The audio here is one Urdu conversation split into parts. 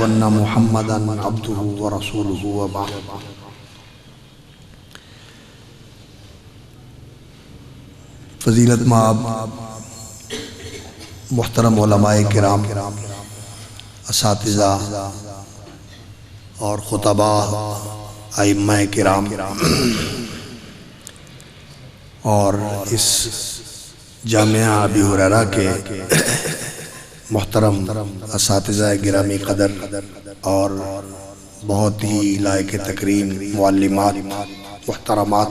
وأن محمدا عبده ورسوله وبعد۔ فضیلت مآب محترم علماء کرام، اساتذہ اور خطباء، ائمہ کرام، اور اس جامعہ ابی ہریرہ کے محترم اساتذہ گرامی قدر اور بہت ہی لائق تکریم معلمات محترمات،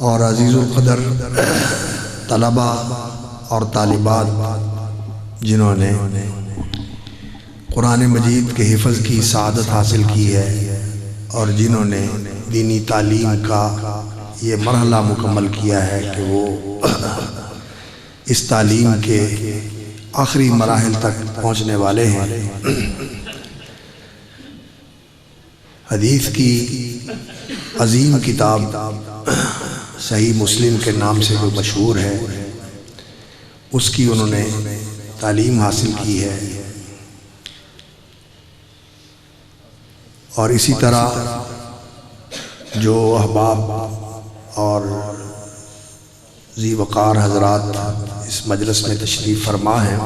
اور عزیز القدر طلبہ اور طالبات جنہوں نے قرآن مجید کے حفظ کی سعادت حاصل کی ہے اور جنہوں نے دینی تعلیم کا یہ مرحلہ مکمل کیا ہے کہ وہ اس تعلیم کے آخری مراحل تک پہنچنے والے ہیں۔ حدیث کی عظیم کتاب صحیح مسلم کے نام سے جو مشہور ہے، اس کی انہوں نے تعلیم حاصل کی ہے، اور اسی طرح جو احباب اور ذی وقار حضرات اس مجلس میں تشریف فرما ہیں،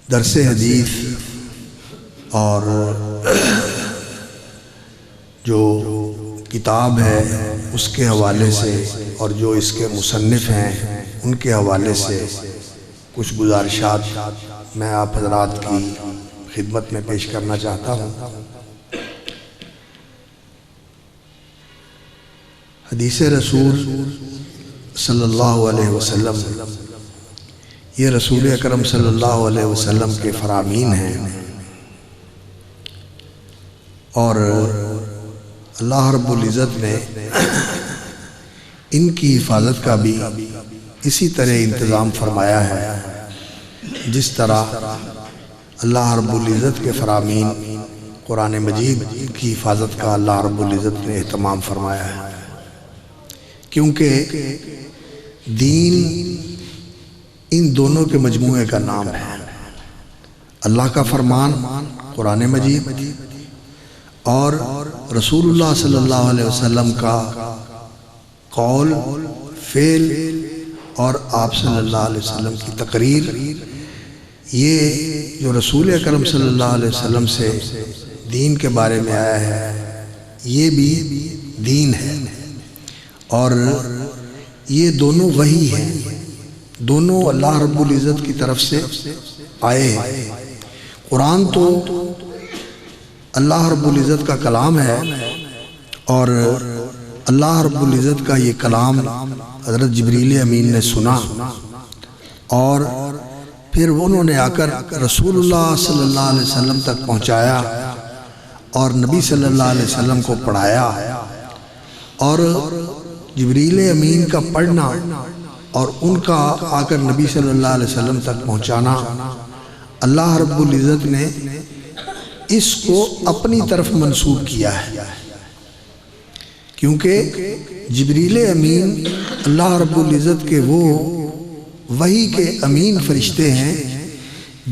درس حدیث اور جو کتاب ہے اس کے حوالے سے اور جو اس کے مصنف ہیں ان کے حوالے سے کچھ گزارشات میں آپ حضرات کی خدمت میں پیش کرنا چاہتا ہوں۔ حدیث رسول صلی اللہ علیہ وسلم، یہ رسول اکرم صلی اللہ علیہ وسلم کے فرامین ہیں، اور اللہ رب العزت نے ان کی حفاظت کا بھی اسی طرح انتظام فرمایا ہے جس طرح اللہ رب العزت کے فرامین قرآن مجید کی حفاظت کا اللہ رب العزت نے اہتمام فرمایا ہے، کیونکہ دین ان دونوں کے مجموعے کا نام ہے۔ اللہ کا فرمان قرآن مجید اور رسول اللہ صلی اللہ علیہ وسلم کا قول، فعل اور آپ صلی اللہ علیہ وسلم کی تقریر، یہ جو رسول اکرم صلی اللہ علیہ وسلم سے دین کے بارے میں آیا ہے یہ بھی دین ہے، اور یہ دونوں وحی ہیں، دونوں اللہ رب العزت کی طرف سے آئے ہیں۔ قرآن تو اللہ رب العزت کا کلام ہے، اور اللہ رب العزت کا یہ کلام حضرت جبریل امین نے سنا، اور پھر انہوں نے آ کر رسول اللہ صلی اللہ علیہ وسلم تک پہنچایا اور نبی صلی اللہ علیہ وسلم کو پڑھایا، اور جبریل امین کا پڑھنا اور ان کا آ کر نبی صلی اللہ علیہ وسلم تک پہنچانا، اللہ رب العزت نے اس کو اپنی طرف منسوب کیا ہے، کیونکہ جبریل امین اللہ رب العزت کے وہ وحی کے امین فرشتے ہیں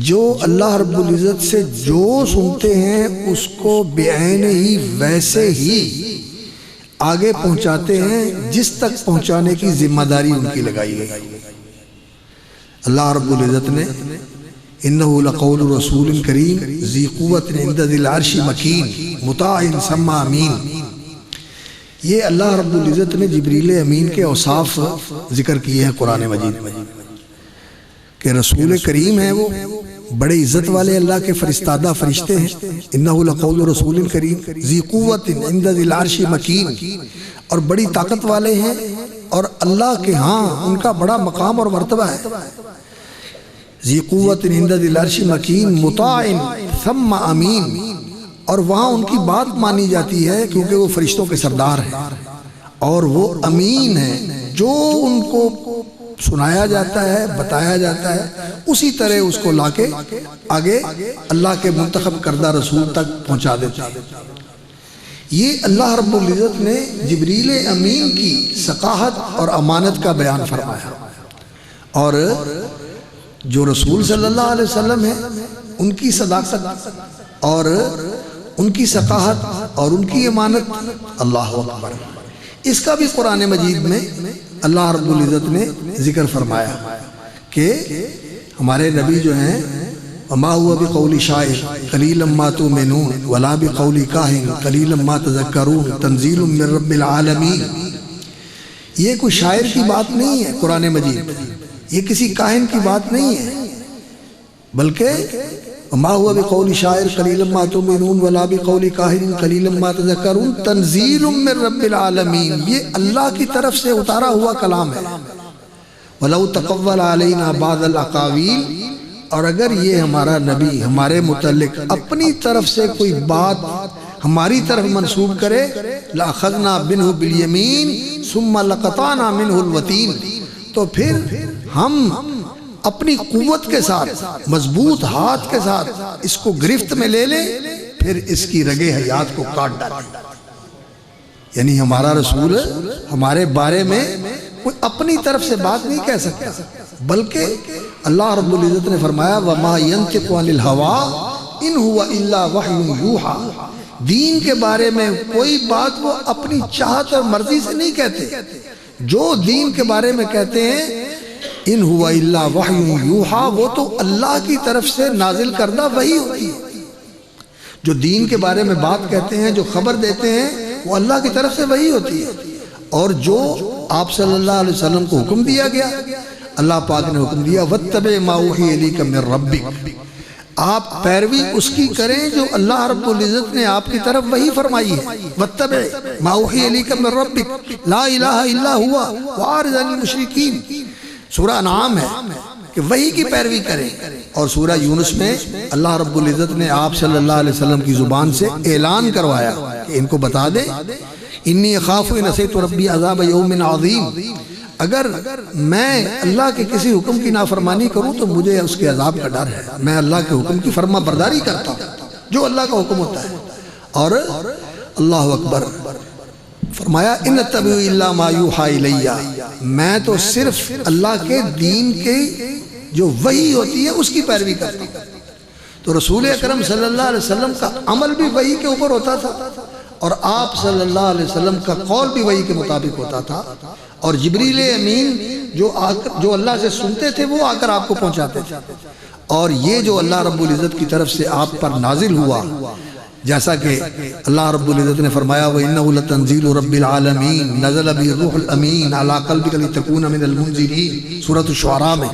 جو اللہ رب العزت سے جو سنتے ہیں اس کو بعین ہی ویسے ہی آگے پہنچاتے ہیں جس تک پہنچانے کی ذمہ داری ان کی لگائی گئی۔ اللہ رب العزت نے انہ لقول رسول کریم ذی قوت عند ذی العرش مکین مطاع ثم امین، یہ اللہ رب العزت نے جبریل امین کے اوصاف ذکر کیے ہیں قرآن مجید میں کہ رسول کریم ہیں، وہ بڑے عزت والے اللہ کے فرستادہ فرشتے ہیں۔ انہ لقول رسول کریم ذی قوت عند ذی العرش مکین، اور بڑی طاقت والے ہیں اور اللہ کے ہاں ان کا بڑا مقام اور مرتبہ ہے۔ ذی قوت عند ذی العرش مکین مطاع ثم امین، اور وہاں ان کی بات مانی جاتی ہے کیونکہ وہ فرشتوں کے سردار ہیں، اور وہ امین ہیں، جو ان کو سنایا جاتا ہے، بتایا جاتا ہے، اسی طرح اس کو لا کے آگے اللہ کے منتخب کردہ رسول تک پہنچا دیتے ہیں۔ یہ اللہ رب العزت نے جبریل امین کی ثقافت اور امانت کا بیان فرمایا، اور جو رسول صلی اللہ علیہ وسلم ہیں ان کی صداقت اور ان کی ثقافت اور ان کی امانت، اللہ اکبر، اس کا بھی قرآن مجید میں اللہ رب العزت نے ذکر فرمایا کہ ہمارے نبی جو ہیں وما هو بقول شاعر قلیلا ما تؤمنون ولا بقول کاہن قلیلا ما تذکرون تنزیل من رب العالمین، یہ کوئی شاعر کی بات نہیں ہے قرآن مجید، یہ کسی کاہن کی بات نہیں ہے، بلکہ وما هو بقول شاعر قلیلا ما تؤمنون ولا بقول کاہن قلیلا ما تذکرون تنزیل من رب العالمین، یہ اللہ کی طرف سے اتارا ہوا کلام ہے۔ وَلَوْ تَقَوَّلَ عَلَيْنَا بَعْضَ الْأَقَاوِيلِ، اور اگر یہ ہمارا نبی ہمارے متعلق اپنی طرف سے کوئی بات ہماری طرف منسوب کرے لَأَخَذْنَا مِنْهُ بِالْيَمِينِ ثُمَّ لَقَطَعْنَا مِنْهُ الْوَتِينَ، تو پھر ہم اپنی قوت کے ساتھ مضبوط ہاتھ کے ساتھ اس کو گرفت میں لے لیں، پھر اس کی رگے حیات کو کاٹ ڈالیں۔ یعنی ہمارا رسول ہمارے بارے میں کوئی اپنی طرف سے بات نہیں کہہ سکتا، بلکہ اللہ رب العزت نے فرمایا وَمَا يَنْتِقُ عَنِ الْهَوَىٰ إِنْ هُوَ إِلَّا وَحْيٌ يُوحَىٰ، دین کے بارے میں کوئی بات وہ اپنی چاہت اور مرضی سے نہیں کہتے، جو دین کے بارے میں کہتے ہیں ان ہوا الا وحی یوحا، وہ تو اللہ کی طرف سے نازل کردہ وحی ہوتی ہے۔ جو دین کے بارے میں بات کہتے ہیں، جو خبر دیتے ہیں، وہ اللہ کی طرف سے وحی ہوتی ہے، اور جو آپ صلی اللہ علیہ وسلم کو حکم دیا گیا، اللہ پاک نے حکم دیا وَاتَّبِعْ مَا أُوحِیَ إِلَيْکَ مِن رَبِّکَ، آپ پیروی اس کی کریں جو اللہ رب العزت نے آپ کی طرف وحی فرمائی ہے۔ وَاتَّبِعْ مَا أُوحِیَ إِلَيْکَ مِن رَبِّکَ لَا إِلَٰهَ إِلَّا هُوَ وَأَعْرِضْ عَنِ الْمُشْرِکِینَ، سورہ انعام ہے کہ وحی کی پیروی کریں، اور سورہ یونس میں اللہ رب العزت نے آپ صلی اللہ علیہ وسلم کی زبان سے اعلان کروایا کہ ان کو بتا دیں انی اخاف ان عصیت ربی عذاب یوم عظیم، اگر میں اللہ کے کسی حکم کی نافرمانی کروں تو مجھے اس کے عذاب کا ڈر ہے، میں اللہ کے حکم کی فرما برداری کرتا ہوں جو اللہ کا حکم ہوتا ہے۔ اور اللہ اکبر، فرمایا ان اتبع الا ما یوحی الی، میں تو صرف اللہ کے دین کے جو وحی ہوتی ہے اس کی پیروی کرتا ہوں۔ تو رسول اکرم صلی اللہ علیہ وسلم کا عمل بھی وحی کے اوپر ہوتا تھا، اور آپ صلی اللہ علیہ وسلم کا قول بھی وحی کے مطابق ہوتا تھا، اور جبریل امین جو اللہ سے سنتے تھے وہ آ کر آپ کو پہنچاتے تھے، اور یہ جو اللہ رب العزت کی طرف سے آپ پر نازل ہوا، جیسا کہ اللہ رب العزت نے فرمایا وَإِنَّهُ لَتَنزِيلُ رَبِّ الْعَالَمِينَ نَزَلَ بِهِ الرُّوحُ الْأَمِينُ عَلَىٰ قَلْبِكَ لِتَكُونَ مِنَ الْمُنذِرِينَ، سورۃ الشعراء میں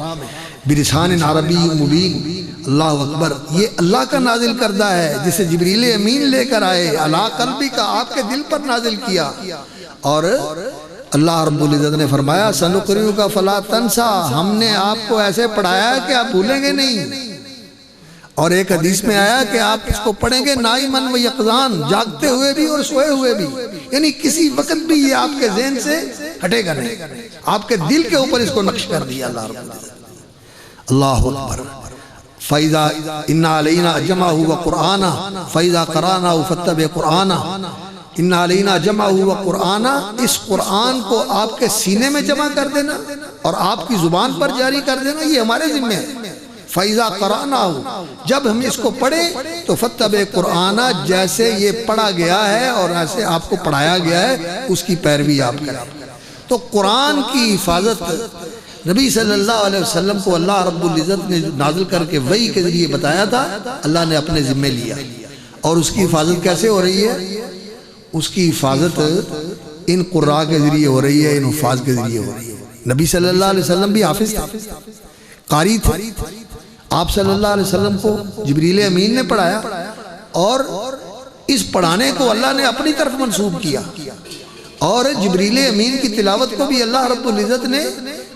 بِلِسَانٍ عَرَبِيٍّ مُبِينٍ۔ اللہ اکبر، یہ اللہ کا نازل کردہ ہے جسے جبریل امین لے کر آئے، عَلَىٰ قَلْبِكَ، آپ کے دل پر نازل کیا، اور اللہ رب العزت نے فرمایا سَنُقْرِئُكَ فَلَا تَنسَىٰ، ہم نے آپ کو ایسے پڑھایا کہ آپ بھولیں گے نہیں، اور ایک حدیث میں آیا کہ آپ اس کو پڑھیں گے نائماً و یقظان، جاگتے ہوئے بھی اور سوئے ہوئے بھی، یعنی کسی وقت بھی یہ آپ کے ذہن سے ہٹے گا نہیں، آپ کے دل کے اوپر اس کو نقش کر دیا اللہ رب العزت۔ اللہ اکبر، فَإِذَا إِنَّ عَلَيْنَا جَمْعَهُ وَقُرْآنَهُ فَإِذَا قَرَأْنَاهُ فَاتَّبِعْ قُرْآنَهُ، إِنَّ عَلَيْنَا جَمْعَهُ وَقُرْآنَهُ، اس قرآن کو آپ کے سینے میں جمع کر دینا اور آپ کی زبان پر جاری کر دینا، یہ ہمارے ذمہ ہے۔ فَإِذَا قَرَأْنَاهُ، جب ہم اس کو پڑھیں تو فَاتَّبِعْ قُرْآنَهُ، جیسے یہ پڑھا گیا ہے اور ایسے آپ کو پڑھایا گیا ہے اس کی پیروی آپ کریں۔ تو قرآن کی حفاظت نبی صلی اللہ علیہ وسلم کو اللہ رب العزت نے نازل کر کے وحی کے ذریعے بتایا تھا، اللہ نے اپنے ذمہ لیا، اور اس کی حفاظت کیسے ہو رہی ہے؟ اس کی حفاظت ان قراء کے ذریعے ہو رہی ہے، ان حفاظ کے ذریعے ہو رہی ہے۔ نبی صلی اللہ علیہ وسلم بھی حافظ تھے، قاری تھے، آپ صلی اللہ علیہ وسلم کو جبریل امین نے پڑھایا، اور اس پڑھانے کو اللہ نے اپنی طرف منسوب کیا، اور جبریل امین کی تلاوت کو بھی اللہ رب العزت نے،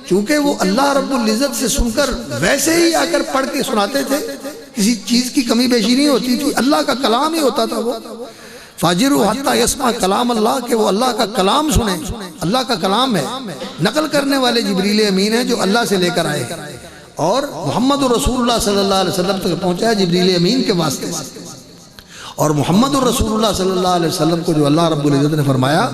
چونکہ وہ اللہ رب العزت سے سن کر ویسے ہی آ کر پڑھ کے سناتے تھے، کسی چیز کی کمی بیشی نہیں ہوتی تھی، اللہ کا کلام ہی ہوتا تھا، وہ فاجروا حتی یسمع کلام اللہ، کہ وہ اللہ کا کلام سنیں، اللہ کا کلام ہے، نقل کرنے والے جبریل امین ہیں جو اللہ سے لے کر آئے، اور محمد رسول اللہ صلی اللہ علیہ وسلم تک پہنچا ہے جبریل امین کے واسطے سے، اور محمد الرسول اللہ صلی اللہ علیہ وسلم کو جو اللہ رب العزت نے فرمایا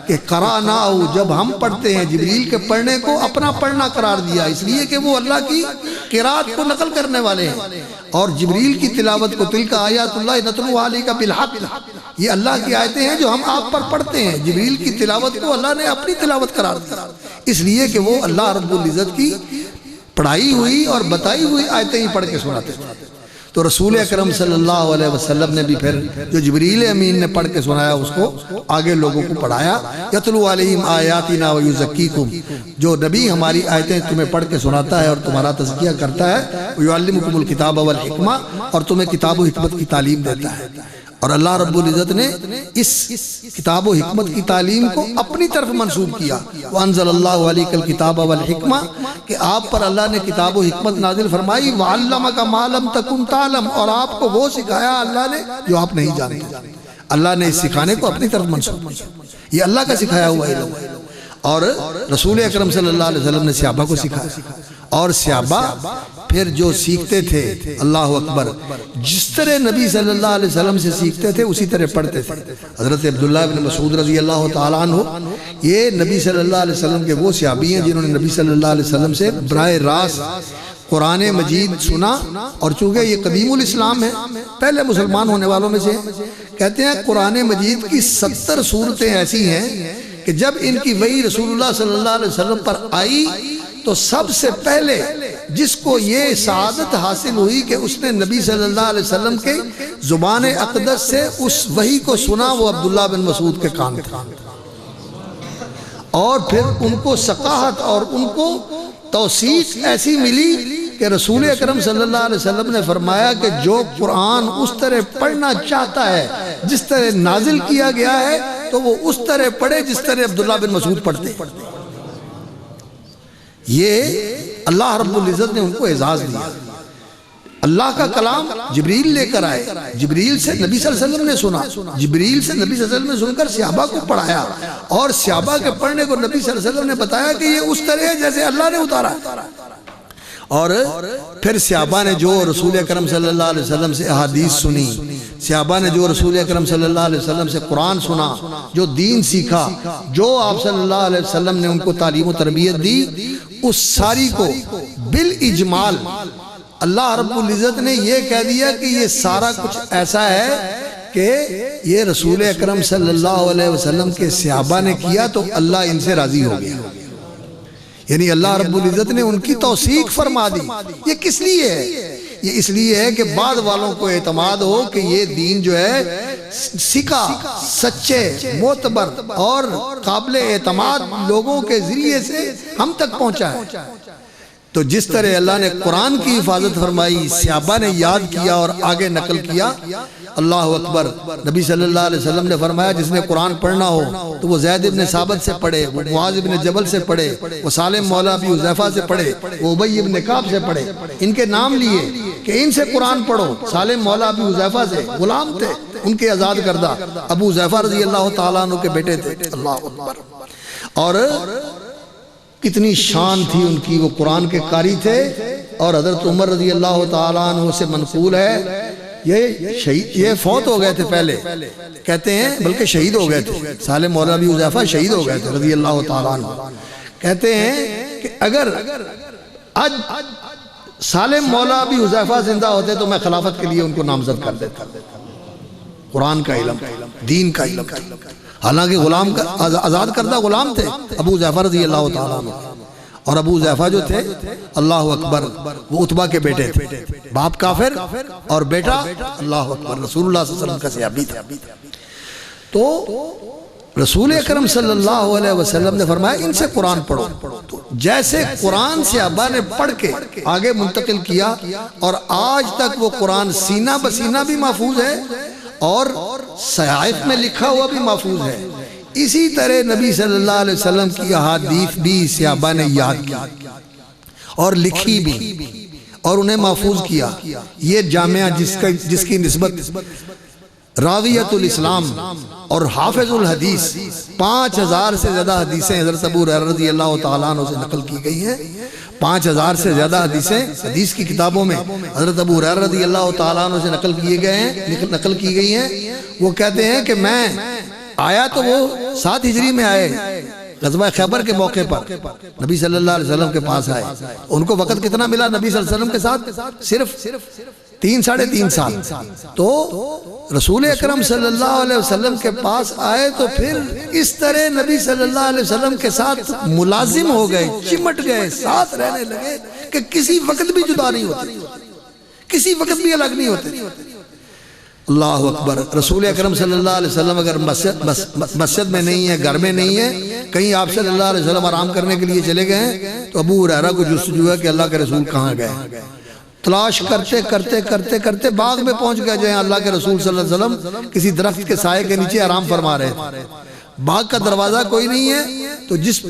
کہ قرأناہ، جب ہم پڑھتے ہیں، جبریل کے پڑھنے کو اپنا پڑھنا قرار دیا، اس لیے کہ وہ اللہ کی قرات کو نقل کرنے والے ہیں، اور جبریل کی تلاوت کو تلک آیات اللہ نتلوہا علیک بالحق، یہ اللہ کی آیتیں ہیں جو ہم آپ پر پڑھتے ہیں۔ جبریل کی تلاوت کو اللہ نے اپنی تلاوت قرار دیا، اس لیے کہ وہ اللہ رب العزت کی پڑھائی ہوئی اور بتائی ہوئی آیتیں ہی پڑھ کے سناتے ہیں۔ تو رسول اکرم صلی اللہ علیہ وسلم نے بھی پھر جو جبریل امین نے پڑھ کے سنایا اس کو آگے لوگوں کو پڑھایا۔ یتلو علیہم آیاتنا ویزکیکم، جو نبی ہماری آیتیں تمہیں پڑھ کے سناتا ہے اور تمہارا تزکیہ کرتا ہے، ویعلمکم الکتاب والحکمہ، اور تمہیں کتاب و حکمت کی تعلیم دیتا ہے۔ اور اللہ رب العزت نے اس کتاب و حکمت کی تعلیم کو اپنی طرف منسوب کیا، وَأَنزَلَ اللَّهُ عَلَيْكَ الْكِتَابَ وَالْحِکْمَةَ، کہ آپ پر اللہ نے کتاب و حکمت نازل فرمائی، وَعَلَّمَكَ مَا لَمْ تَكُنْ تَعْلَمْ، اور آپ کو وہ سکھایا اللہ نے جو آپ نہیں جانتے۔ اللہ نے اس سکھانے کو اپنی طرف منسوب کیا، یہ اللہ کا سکھایا ہوا علم ہے۔ اور رسول اکرم صلی اللہ علیہ وسلم نے صحابہ کو سکھایا، اور صحابہ پھر جو سیکھتے تھے، اللہ اکبر، جس طرح نبی صلی اللہ علیہ وسلم سے سیکھتے تھے اسی طرح پڑھتے تھے۔ حضرت عبداللہ بن مسعود رضی اللہ تعالیٰ عنہ، یہ نبی صلی اللہ علیہ وسلم کے وہ صحابی ہیں جنہوں نے نبی صلی اللہ علیہ وسلم سے براہ راست قرآن مجید سنا، اور چونکہ یہ قدیم الاسلام ہے، پہلے مسلمان ہونے والوں میں سے، کہتے ہیں قرآن مجید کی 70 صورتیں ایسی ہیں کہ جب ان کی وحی رسول اللہ صلی اللہ علیہ وسلم پر آئی تو سب سے پہلے جس کو یہ سعادت حاصل ہوئی کہ اس نے نبی صلی اللہ علیہ وسلم کے زبان اقدس سے اس وحی کو سنا، وہ عبداللہ بن مسعود کے کان تھے۔ اور پھر ان کو ثقافت اور ان کو توثیق ایسی ملی کہ رسول اکرم صلی اللہ علیہ وسلم نے فرمایا کہ جو قرآن اس طرح پڑھنا چاہتا ہے جس طرح نازل کیا گیا ہے تو وہ اس طرح پڑھے جس طرح عبداللہ بن مسعود پڑھتے۔ یہ اللہ رب العزت نے ان کو اعزاز دیا۔ اللہ کا کلام جبریل لے کر آئے، جبریل سے نبی صلی اللہ علیہ وسلم نے سنا، جبریل سے نبی صلی اللہ علیہ وسلم نے سن کر صحابہ کو پڑھایا، اور صحابہ کے پڑھنے کو نبی صلی اللہ علیہ وسلم نے بتایا کہ یہ اس طرح ہے جیسے اللہ نے اتارا۔ اور پھر صحابہ نے جو رسول اکرم صلی اللہ علیہ وسلم سے احادیث سنی، صحابہ نے جو رسول اکرم صلی اللہ علیہ وسلم سے قرآن سنا، جو دین سیکھا، جو آپ صلی اللہ علیہ وسلم نے ان کو تعلیم و تربیت دی، اس ساری کو بالاجمال اللہ رب العزت نے یہ کہہ دیا کہ یہ سارا کچھ ایسا ہے کہ یہ رسول اکرم صلی اللہ علیہ وسلم کے صحابہ نے کیا تو اللہ ان سے راضی ہو گیا۔ یعنی اللہ رب العزت نے ان کی توثیق فرما دی۔ یہ کس لیے ہے؟ یہ اس لیے ہے کہ بعد والوں کو اعتماد ہو کہ یہ دین جو ہے سکھا، سچے، معتبر اور قابل اعتماد لوگوں کے ذریعے سے ہم تک پہنچا ہے۔ تو جس طرح اللہ نے قرآن کی حفاظت فرمائی، صحابہ نے یاد کیا اور آگے نقل کیا، اللہ اکبر، نبی صلی اللہ علیہ وسلم نے فرمایا جس نے قرآن پڑھنا ہو تو وہ زید بن ثابت سے پڑھے، وہ معاذ بن جبل سے پڑھے، وہ سالم مولا ابی حذیفہ سے پڑھے، وہ ابی بن کعب سے پڑھے۔ ان کے نام لیے کہ ان سے قرآن پڑھو۔ سالم مولا ابی حذیفہ سے غلام تھے، ان کے آزاد کردہ، ابو حذیفہ رضی اللہ تعالیٰ عنہ کے بیٹے تھے۔ اللہ اکبر۔ اور کتنی شان تھی ان کی، وہ قرآن کے قاری تھے۔ اور حضرت عمر رضی اللہ تعالیٰ عنہ سے منقول ہے، یہ فوت ہو گئے تھے پہلے، کہتے ہیں بلکہ شہید ہو گئے تھے، سالم مولا ابی حذیفہ شہید ہو گئے تھے رضی اللہ تعالیٰ عنہ۔ کہتے ہیں کہ اگر آج سالم مولا ابی حذیفہ زندہ ہوتے تو میں خلافت کے لیے ان کو نامزد کر دیتا۔ قرآن کا علم، دین کا علم، حالانکہ غلام کا آزاد کردہ غلام تھے ابو حذیفہ رضی اللہ تعالیٰ عنہ۔ اور ابو حذیفہ جو تھے، اللہ اکبر، وہ عتبہ کے بیٹے تھے، باپ کافر اور بیٹا اللہ اکبر رسول اللہ صلی اللہ علیہ وسلم کا صحابی تھا۔ تو رسول اکرم صلی اللہ علیہ وسلم نے فرمایا ان سے قرآن پڑھو۔ جیسے قرآن صحابہ نے پڑھ کے آگے منتقل کیا، اور آج تک وہ قرآن سینہ بسینہ بھی محفوظ ہے اور صحائف میں لکھا ہوا بھی محفوظ ہے۔ اسی طرح نبی صلی اللہ علیہ وسلم کی احادیث بھی صحابہ نے یاد کی اور لکھی بھی اور انہیں محفوظ کیا۔ یہ جامعہ جس کی نسبت راویۃ الاسلام اور حافظ الحدیث، 5000 سے زیادہ حدیثیں حضرت ابو ہریرہ رضی اللہ تعالیٰ عنہ سے نقل کی گئی ہیں۔ 5000 سے زیادہ حدیثیں حدیث کی کتابوں میں حضرت ابو ہریرہ رضی اللہ تعالیٰ عنہ سے نقل کی گئی ہیں۔ وہ کہتے ہیں کہ میں آیا تو وہ 7 ہجری میں آئے، غزوہ خیبر کے موقع پر نبی صلی اللہ علیہ وسلم کے پاس آئے۔ ان کو وقت کتنا ملا نبی صلی اللہ علیہ وسلم کے ساتھ؟ صرف 3 ساڑھے 3 سال۔ تو رسول اکرم صلی اللہ علیہ وسلم کے پاس آئے تو پھر اس طرح نبی صلی اللہ علیہ وسلم کے ساتھ ملازم ہو گئے، چمٹ گئے، ساتھ رہنے لگے کہ کسی وقت بھی جدا نہیں ہوتے، کسی وقت بھی الگ نہیں ہوتے۔ اللہ اکبر۔ رسول اکرم صلی اللہ علیہ وسلم اگر مسجد میں نہیں ہے، گھر میں نہیں ہے، کہیں آپ صلی اللہ علیہ وسلم آرام کرنے کے لیے چلے گئے ہیں تو ابو ہریرہ کو جستجو ہے کہ اللہ کے رسول کہاں گئے۔ تلاش کرتے کرتے کرتے کرتے باغ میں پہنچ گئے جہاں اللہ کے رسول صلی اللہ علیہ وسلم کسی درخت کے سائے کے نیچے آرام فرما رہے تھے۔ باغ کا دروازہ کوئی نہیں ہے تو جس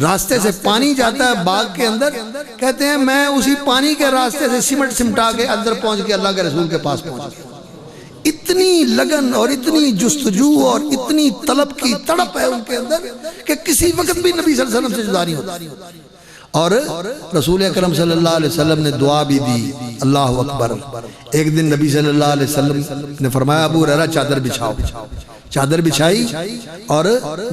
راستے سے پانی جاتا ہے باغ کے اندر، کہتے ہیں میں اسی پانی کے راستے سے سمٹا کے اندر پہنچ کے اللہ کے رسول کے پاس پہنچ گیا۔ اتنی لگن اور اتنی جستجو اور اتنی طلب کی تڑپ ہے ان کے اندر کہ کسی وقت بھی نبی صلی اللہ علیہ وسلم سے جدا نہیں ہوتا۔ اور رسول اکرم صلی اللہ علیہ وسلم نے دعا بھی دی۔ اللہ اکبر۔ ایک دن نبی صلی اللہ علیہ وسلم نے فرمایا ابو ہریرہ چادر بچھاؤ، چادر بچھائی اور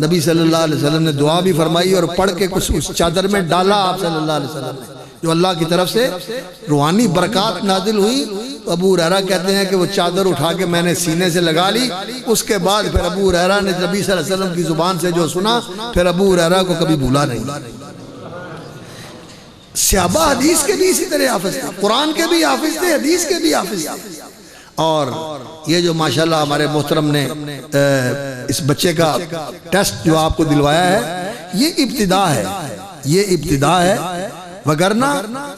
نبی صلی اللہ علیہ وسلم نے دعا بھی فرمائی اور پڑھ کے کچھ اس چادر میں ڈالا آپ صلی اللہ علیہ وسلم نے، جو اللہ کی طرف سے روحانی برکات نازل ہوئی۔ ابو ہریرہ کہتے ہیں کہ وہ چادر اٹھا کے میں نے سینے سے لگا لی۔ اس کے بعد پھر ابو ہریرہ نے نبی صلی اللہ علیہ وسلم کی زبان سے جو سنا پھر ابو ہریرہ کو کبھی بھولا نہیں۔ صحابہ حدیث کے بھی اسی طرح حافظ تھے، قرآن کے بھی حافظ تھے، حدیث کے بھی حافظ تھے۔ اور یہ جو ماشاءاللہ ہمارے محترم نے اس بچے کا ٹیسٹ جو آپ کو دلوایا ہے، یہ ابتدا ہے، یہ ابتدا ہے، وگرنہ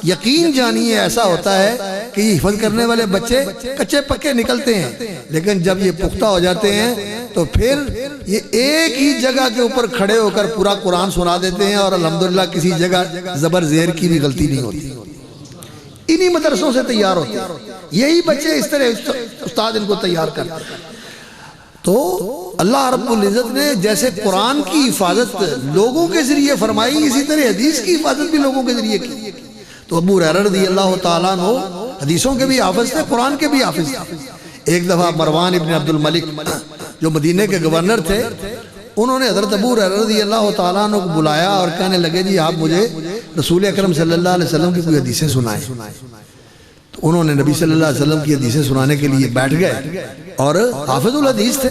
یقین جانیے ایسا ہوتا ہے کہ یہ حفظ کرنے والے بچے کچے پکے نکلتے ہیں، لیکن جب یہ پختہ ہو جاتے ہیں تو پھر یہ ایک ہی جگہ کے اوپر کھڑے ہو کر پورا قرآن سنا دیتے ہیں اور الحمدللہ کسی جگہ زبر زیر کی بھی غلطی نہیں ہوتی۔ انہی مدرسوں سے تیار ہوتے ہیں، یہی بچے اس طرح استاد ان کو تیار کرتے ہیں۔ تو اللہ رب العزت نے جیسے قرآن کی حفاظت لوگوں کے ذریعے فرمائی، اسی طرح حدیث کی حفاظت بھی لوگوں کے ذریعے کی۔ تو ابو ہریرہ رضی اللہ تعالیٰ عنہ حدیثوں کے بھی حافظ تھے، قرآن کے بھی حافظ تھے۔ ایک دفعہ مروان ابن عبد الملک جو مدینہ کے گورنر تھے، انہوں نے حضرت ابو ہریرہ رضی اللہ تعالیٰ عنہ کو بلایا اور کہنے لگے جی آپ مجھے رسول اکرم صلی اللہ علیہ وسلم کی کوئی حدیثیں سنائیں۔ تو انہوں نے نبی صلی اللہ علیہ وسلم کی حدیثیں سنانے کے لیے بیٹھ گئے اور حافظ الحدیث تھے۔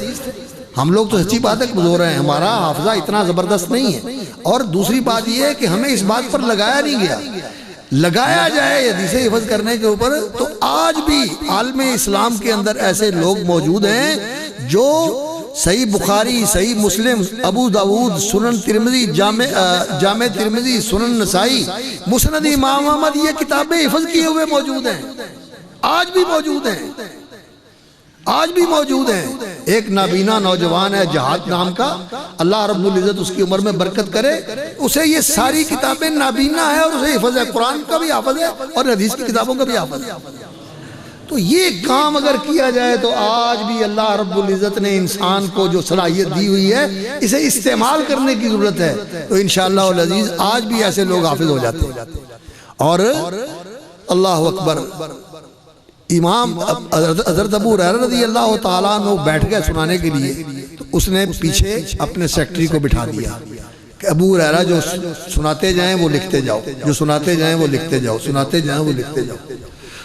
ہم لوگ تو سچی بات ہے کمزور ہیں، ہمارا حافظہ اتنا زبردست نہیں ہے، اور دوسری بات یہ ہے کہ ہمیں اس بات پر لگایا نہیں گیا۔ لگایا جائے حدیثیں حفظ کرنے کے اوپر تو آج بھی عالم اسلام کے اندر ایسے لوگ موجود ہیں جو صحیح بخاری، صحیح مسلم، ابو داود، سنن ترمذی، جامع ترمذی، سنن نسائی، مسند امام احمد، یہ کتابیں حفظ کیے ہوئے موجود ہیں، آج بھی موجود ہیں، آج بھی موجود ہیں۔ ایک نابینا نوجوان ہے جہاد نام کا، اللہ رب العزت اس کی عمر میں برکت کرے، اسے یہ ساری کتابیں نابینا ہے اور اسے حفظ ہے، قرآن کا بھی حافظ ہے اور حدیث کی کتابوں کا بھی حافظ ہے۔ تو یہ کام اگر کیا جائے تو آج بھی اللہ رب العزت نے انسان کو جو صلاحیت دی ہوئی ہے اسے استعمال کرنے کی ضرورت ہے، تو انشاءاللہ العزیز آج بھی ایسے لوگ حافظ ہو جاتے ہیں۔ اور اللہ اکبر، امام حضرت ابو ہریرہ رضی اللہ تعالیٰ عنہ بیٹھ گئے سنانے کے لیے، تو اس نے پیچھے اپنے سیکٹری کو بٹھا دیا کہ ابو ہریرہ جو سناتے جائیں وہ لکھتے جاؤ، جو سناتے جائیں وہ لکھتے جاؤ، سناتے جائیں وہ لکھتے جاؤ۔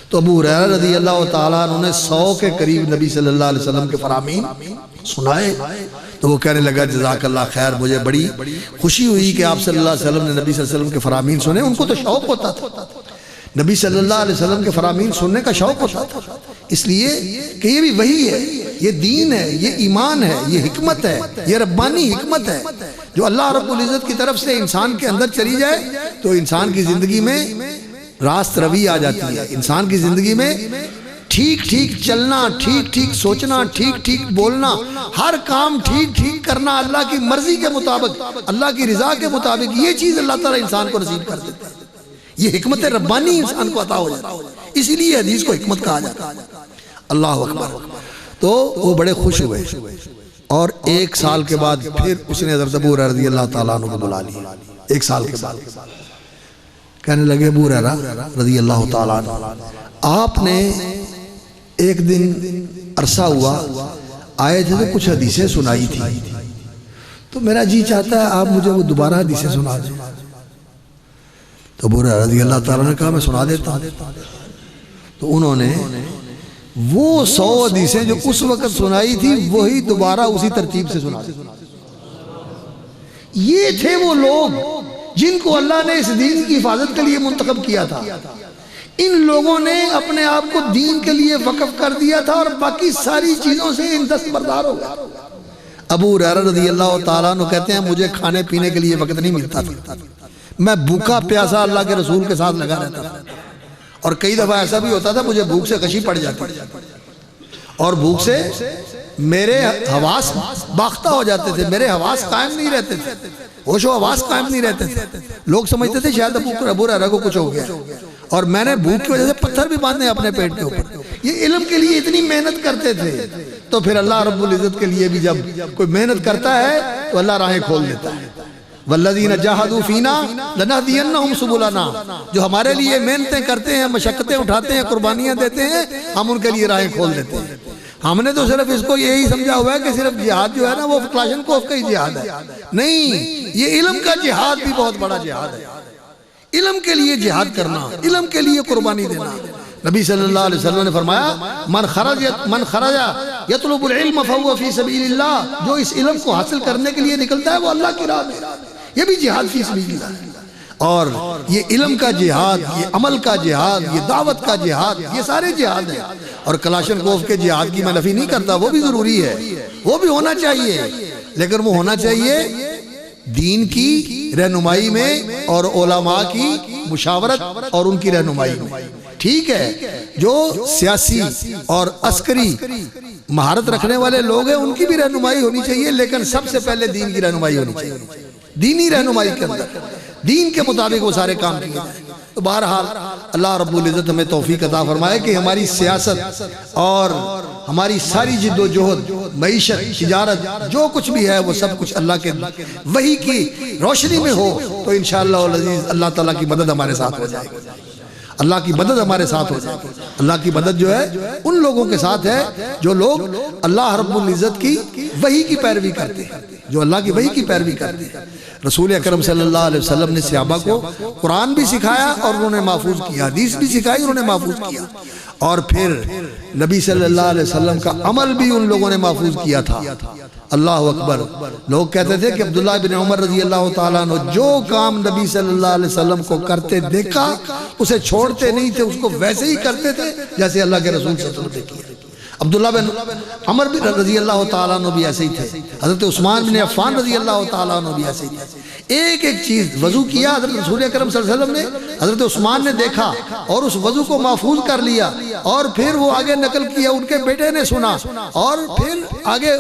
تو ابو ہریرہ رضی اللہ تعالیٰ عنہ نے 100 کے قریب نبی صلی اللہ علیہ وسلم کے فرامین سنائے۔ تو وہ کہنے لگا جزاک اللہ خیر، مجھے بڑی خوشی ہوئی کہ آپ صلی اللہ علیہ وسلم نے نبی صلی اللہ علیہ وسلم کے فرامین سنے۔ ان کو تو شوق ہوتا تھا، نبی صلی اللہ علیہ وسلم کے فرامین سننے کا شوق ہوتا تھا، اس لیے کہ یہ بھی وحی ہے، یہ دین ہے، یہ ایمان ہے، یہ حکمت ہے، یہ ربانی حکمت ہے جو اللہ رب العزت کی طرف سے انسان کے اندر چلی جائے تو انسان کی زندگی میں راست روی آ جاتی ہے، انسان کی زندگی میں ٹھیک ٹھیک چلنا، ٹھیک ٹھیک سوچنا، ٹھیک ٹھیک بولنا، ہر کام ٹھیک ٹھیک کرنا اللہ کی مرضی کے مطابق، اللہ کی رضا کے مطابق، یہ چیز اللہ تعالیٰ انسان کو نصیب کر دیتا ہے۔ یہ حکمت ربانی انسان کو عطا ہو جاتا ہے، اسی لیے حدیث کو حکمت کہا جاتا ہے۔ اللہ اکبر۔ تو وہ بڑے خوش ہوئے، اور 1 سال کے بعد پھر اس نے حضرت ابو ہریرہ رضی اللہ تعالیٰ عنہ کو بلا لیا، 1 سال کے بعد کہنے لگے ابو ہریرہ رضی اللہ تعالیٰ عنہ، آپ نے ایک دن عرصہ ہوا آئے تھے تو کچھ حدیثیں سنائی تھی، تو میرا جی چاہتا ہے آپ مجھے وہ دوبارہ حدیثیں سنا دیں۔ تو ابو ہریرہ رضی اللہ تعالیٰ نے کہا میں سنا دیتا ہوں۔ تو انہوں نے وہ 100 حدیثیں جو اس وقت سنائی تھی وہی دوبارہ اسی ترتیب سے سنا دی۔ یہ تھے وہ لوگ جن کو اللہ نے اس دین کی حفاظت کے لیے منتخب کیا تھا۔ ان لوگوں نے اپنے آپ کو دین کے لیے وقف کر دیا تھا اور باقی ساری چیزوں سے ان دستبردار ہو گئے۔ ابو ہریرہ رضی اللہ تعالیٰ عنہ کہتے ہیں مجھے کھانے پینے کے لیے وقت نہیں ملتا تھا، میں بھوکا پیاسا اللہ کے رسول کے ساتھ لگا رہتا تھا، اور کئی دفعہ ایسا بھی ہوتا تھا مجھے بھوک سے غشی پڑ جاتی اور بھوک سے میرے حواس باختہ ہو جاتے تھے، میرے حواس قائم نہیں رہتے تھے، ہوش و حواس قائم نہیں رہتے تھے۔ لوگ سمجھتے تھے شاید ابو ہریرہ کو کچھ ہو گیا، اور میں نے بھوک کی وجہ سے پتھر بھی باندھے اپنے پیٹ کے اوپر۔ یہ علم کے لیے اتنی محنت کرتے تھے، تو پھر اللہ رب العزت کے لیے بھی جب کوئی محنت کرتا ہے تو اللہ راہیں کھول دیتا ہے۔ والذین جاہدوا فینا لنہدینہم سبلنا، جو ہمارے لیے محنتیں کرتے ہیں، مشقتیں اٹھاتے ہیں، قربانیاں دیتے ہیں، ہم ان کے لیے راہیں کھول دیتے ہیں۔ ہم نے تو صرف اس کو یہی سمجھا ہوا ہے کہ صرف جہاد جو ہے نا وہ کلاشن کوف کا ہی جہاد ہے، نہیں، یہ علم کا جہاد بھی بہت بڑا جہاد ہے۔ علم کے لیے جہاد کرنا، علم کے لیے قربانی دینا۔ نبی صلی اللہ علیہ وسلم نے فرمایا من خرج یطلب العلم فهو فی سبیل اللہ، جو اس علم کو حاصل کرنے کے لیے نکلتا ہے وہ اللہ کی راہ میں، یہ بھی جہاد فی سبیل اللہ ہے۔ اور یہ علم کا جہاد، یہ عمل کا جہاد، یہ دعوت کا جہاد، یہ سارے جہاد ہیں۔ اور کلاشن کوف کے جہاد کی میں نفی نہیں کرتا، وہ بھی ضروری ہے، وہ بھی ہونا چاہیے، لیکن وہ ہونا چاہیے دین کی رہنمائی میں اور علماء کی مشاورت اور ان کی رہنمائی میں۔ ٹھیک ہے، جو سیاسی اور عسکری مہارت رکھنے والے لوگ ہیں ان کی بھی رہنمائی ہونی چاہیے، لیکن سب سے پہلے دین کی رہنمائی ہونی چاہیے۔ دینی رہنمائی کے اندر دین کے مطابق وہ سارے کام کیے جائیں۔ تو بہرحال اللہ رب العزت ہمیں توفیق عطا فرمائے کہ ہماری سیاست اور ہماری ساری جد و جہد، معیشت، تجارت، جو کچھ بھی ہے وہ سب کچھ اللہ کے وحی کی روشنی میں ہو، تو انشاءاللہ العزیز اللہ تعالیٰ کی مدد ہمارے ساتھ ہو جائے گی، اللہ کی مدد ہمارے ساتھ ہو جائے گی۔ اللہ کی مدد جو ہے ان لوگوں کے ساتھ ہے جو لوگ اللہ رب العزت کی وحی کی پیروی کرتے ہیں، جو اللہ کی وحی کی پیروی کرتے ہیں۔ رسول اکرم صلی اللہ علیہ وسلم نے صحابہ کو قرآن بھی سکھایا اور انہوں نے محفوظ کیا، حدیث بھی سکھائی انہوں نے محفوظ کیا، اور پھر نبی صلی اللہ علیہ وسلم کا عمل بھی ان لوگوں نے محفوظ کیا تھا۔ اللہ اکبر۔ لوگ کہتے تھے کہ عبداللہ بن عمر رضی اللہ تعالیٰ عنہ جو کام نبی صلی اللہ علیہ وسلم کو کرتے دیکھا اسے چھوڑتے نہیں تھے، اس کو ویسے ہی کرتے تھے جیسے اللہ کے رسول صلی اللہ علیہ وسلم نے کیا۔ عبداللہ بن عمر رضی اللہ تعالیٰ عنہ بھی ایسے ہی تھے، حضرت عثمان بن عفان رضی اللہ تعالیٰ عنہ بھی ایسے ہی تھے۔ ایک ایک چیز وضو کیا، حضرت رسول اکرم صلی اللہ علیہ وسلم نے، حضرت عثمان نے دیکھا اور اس وضو کو محفوظ کر لیا، اور پھر وہ آگے نقل کیا، ان کے بیٹے نے سنا، اور پھر آگے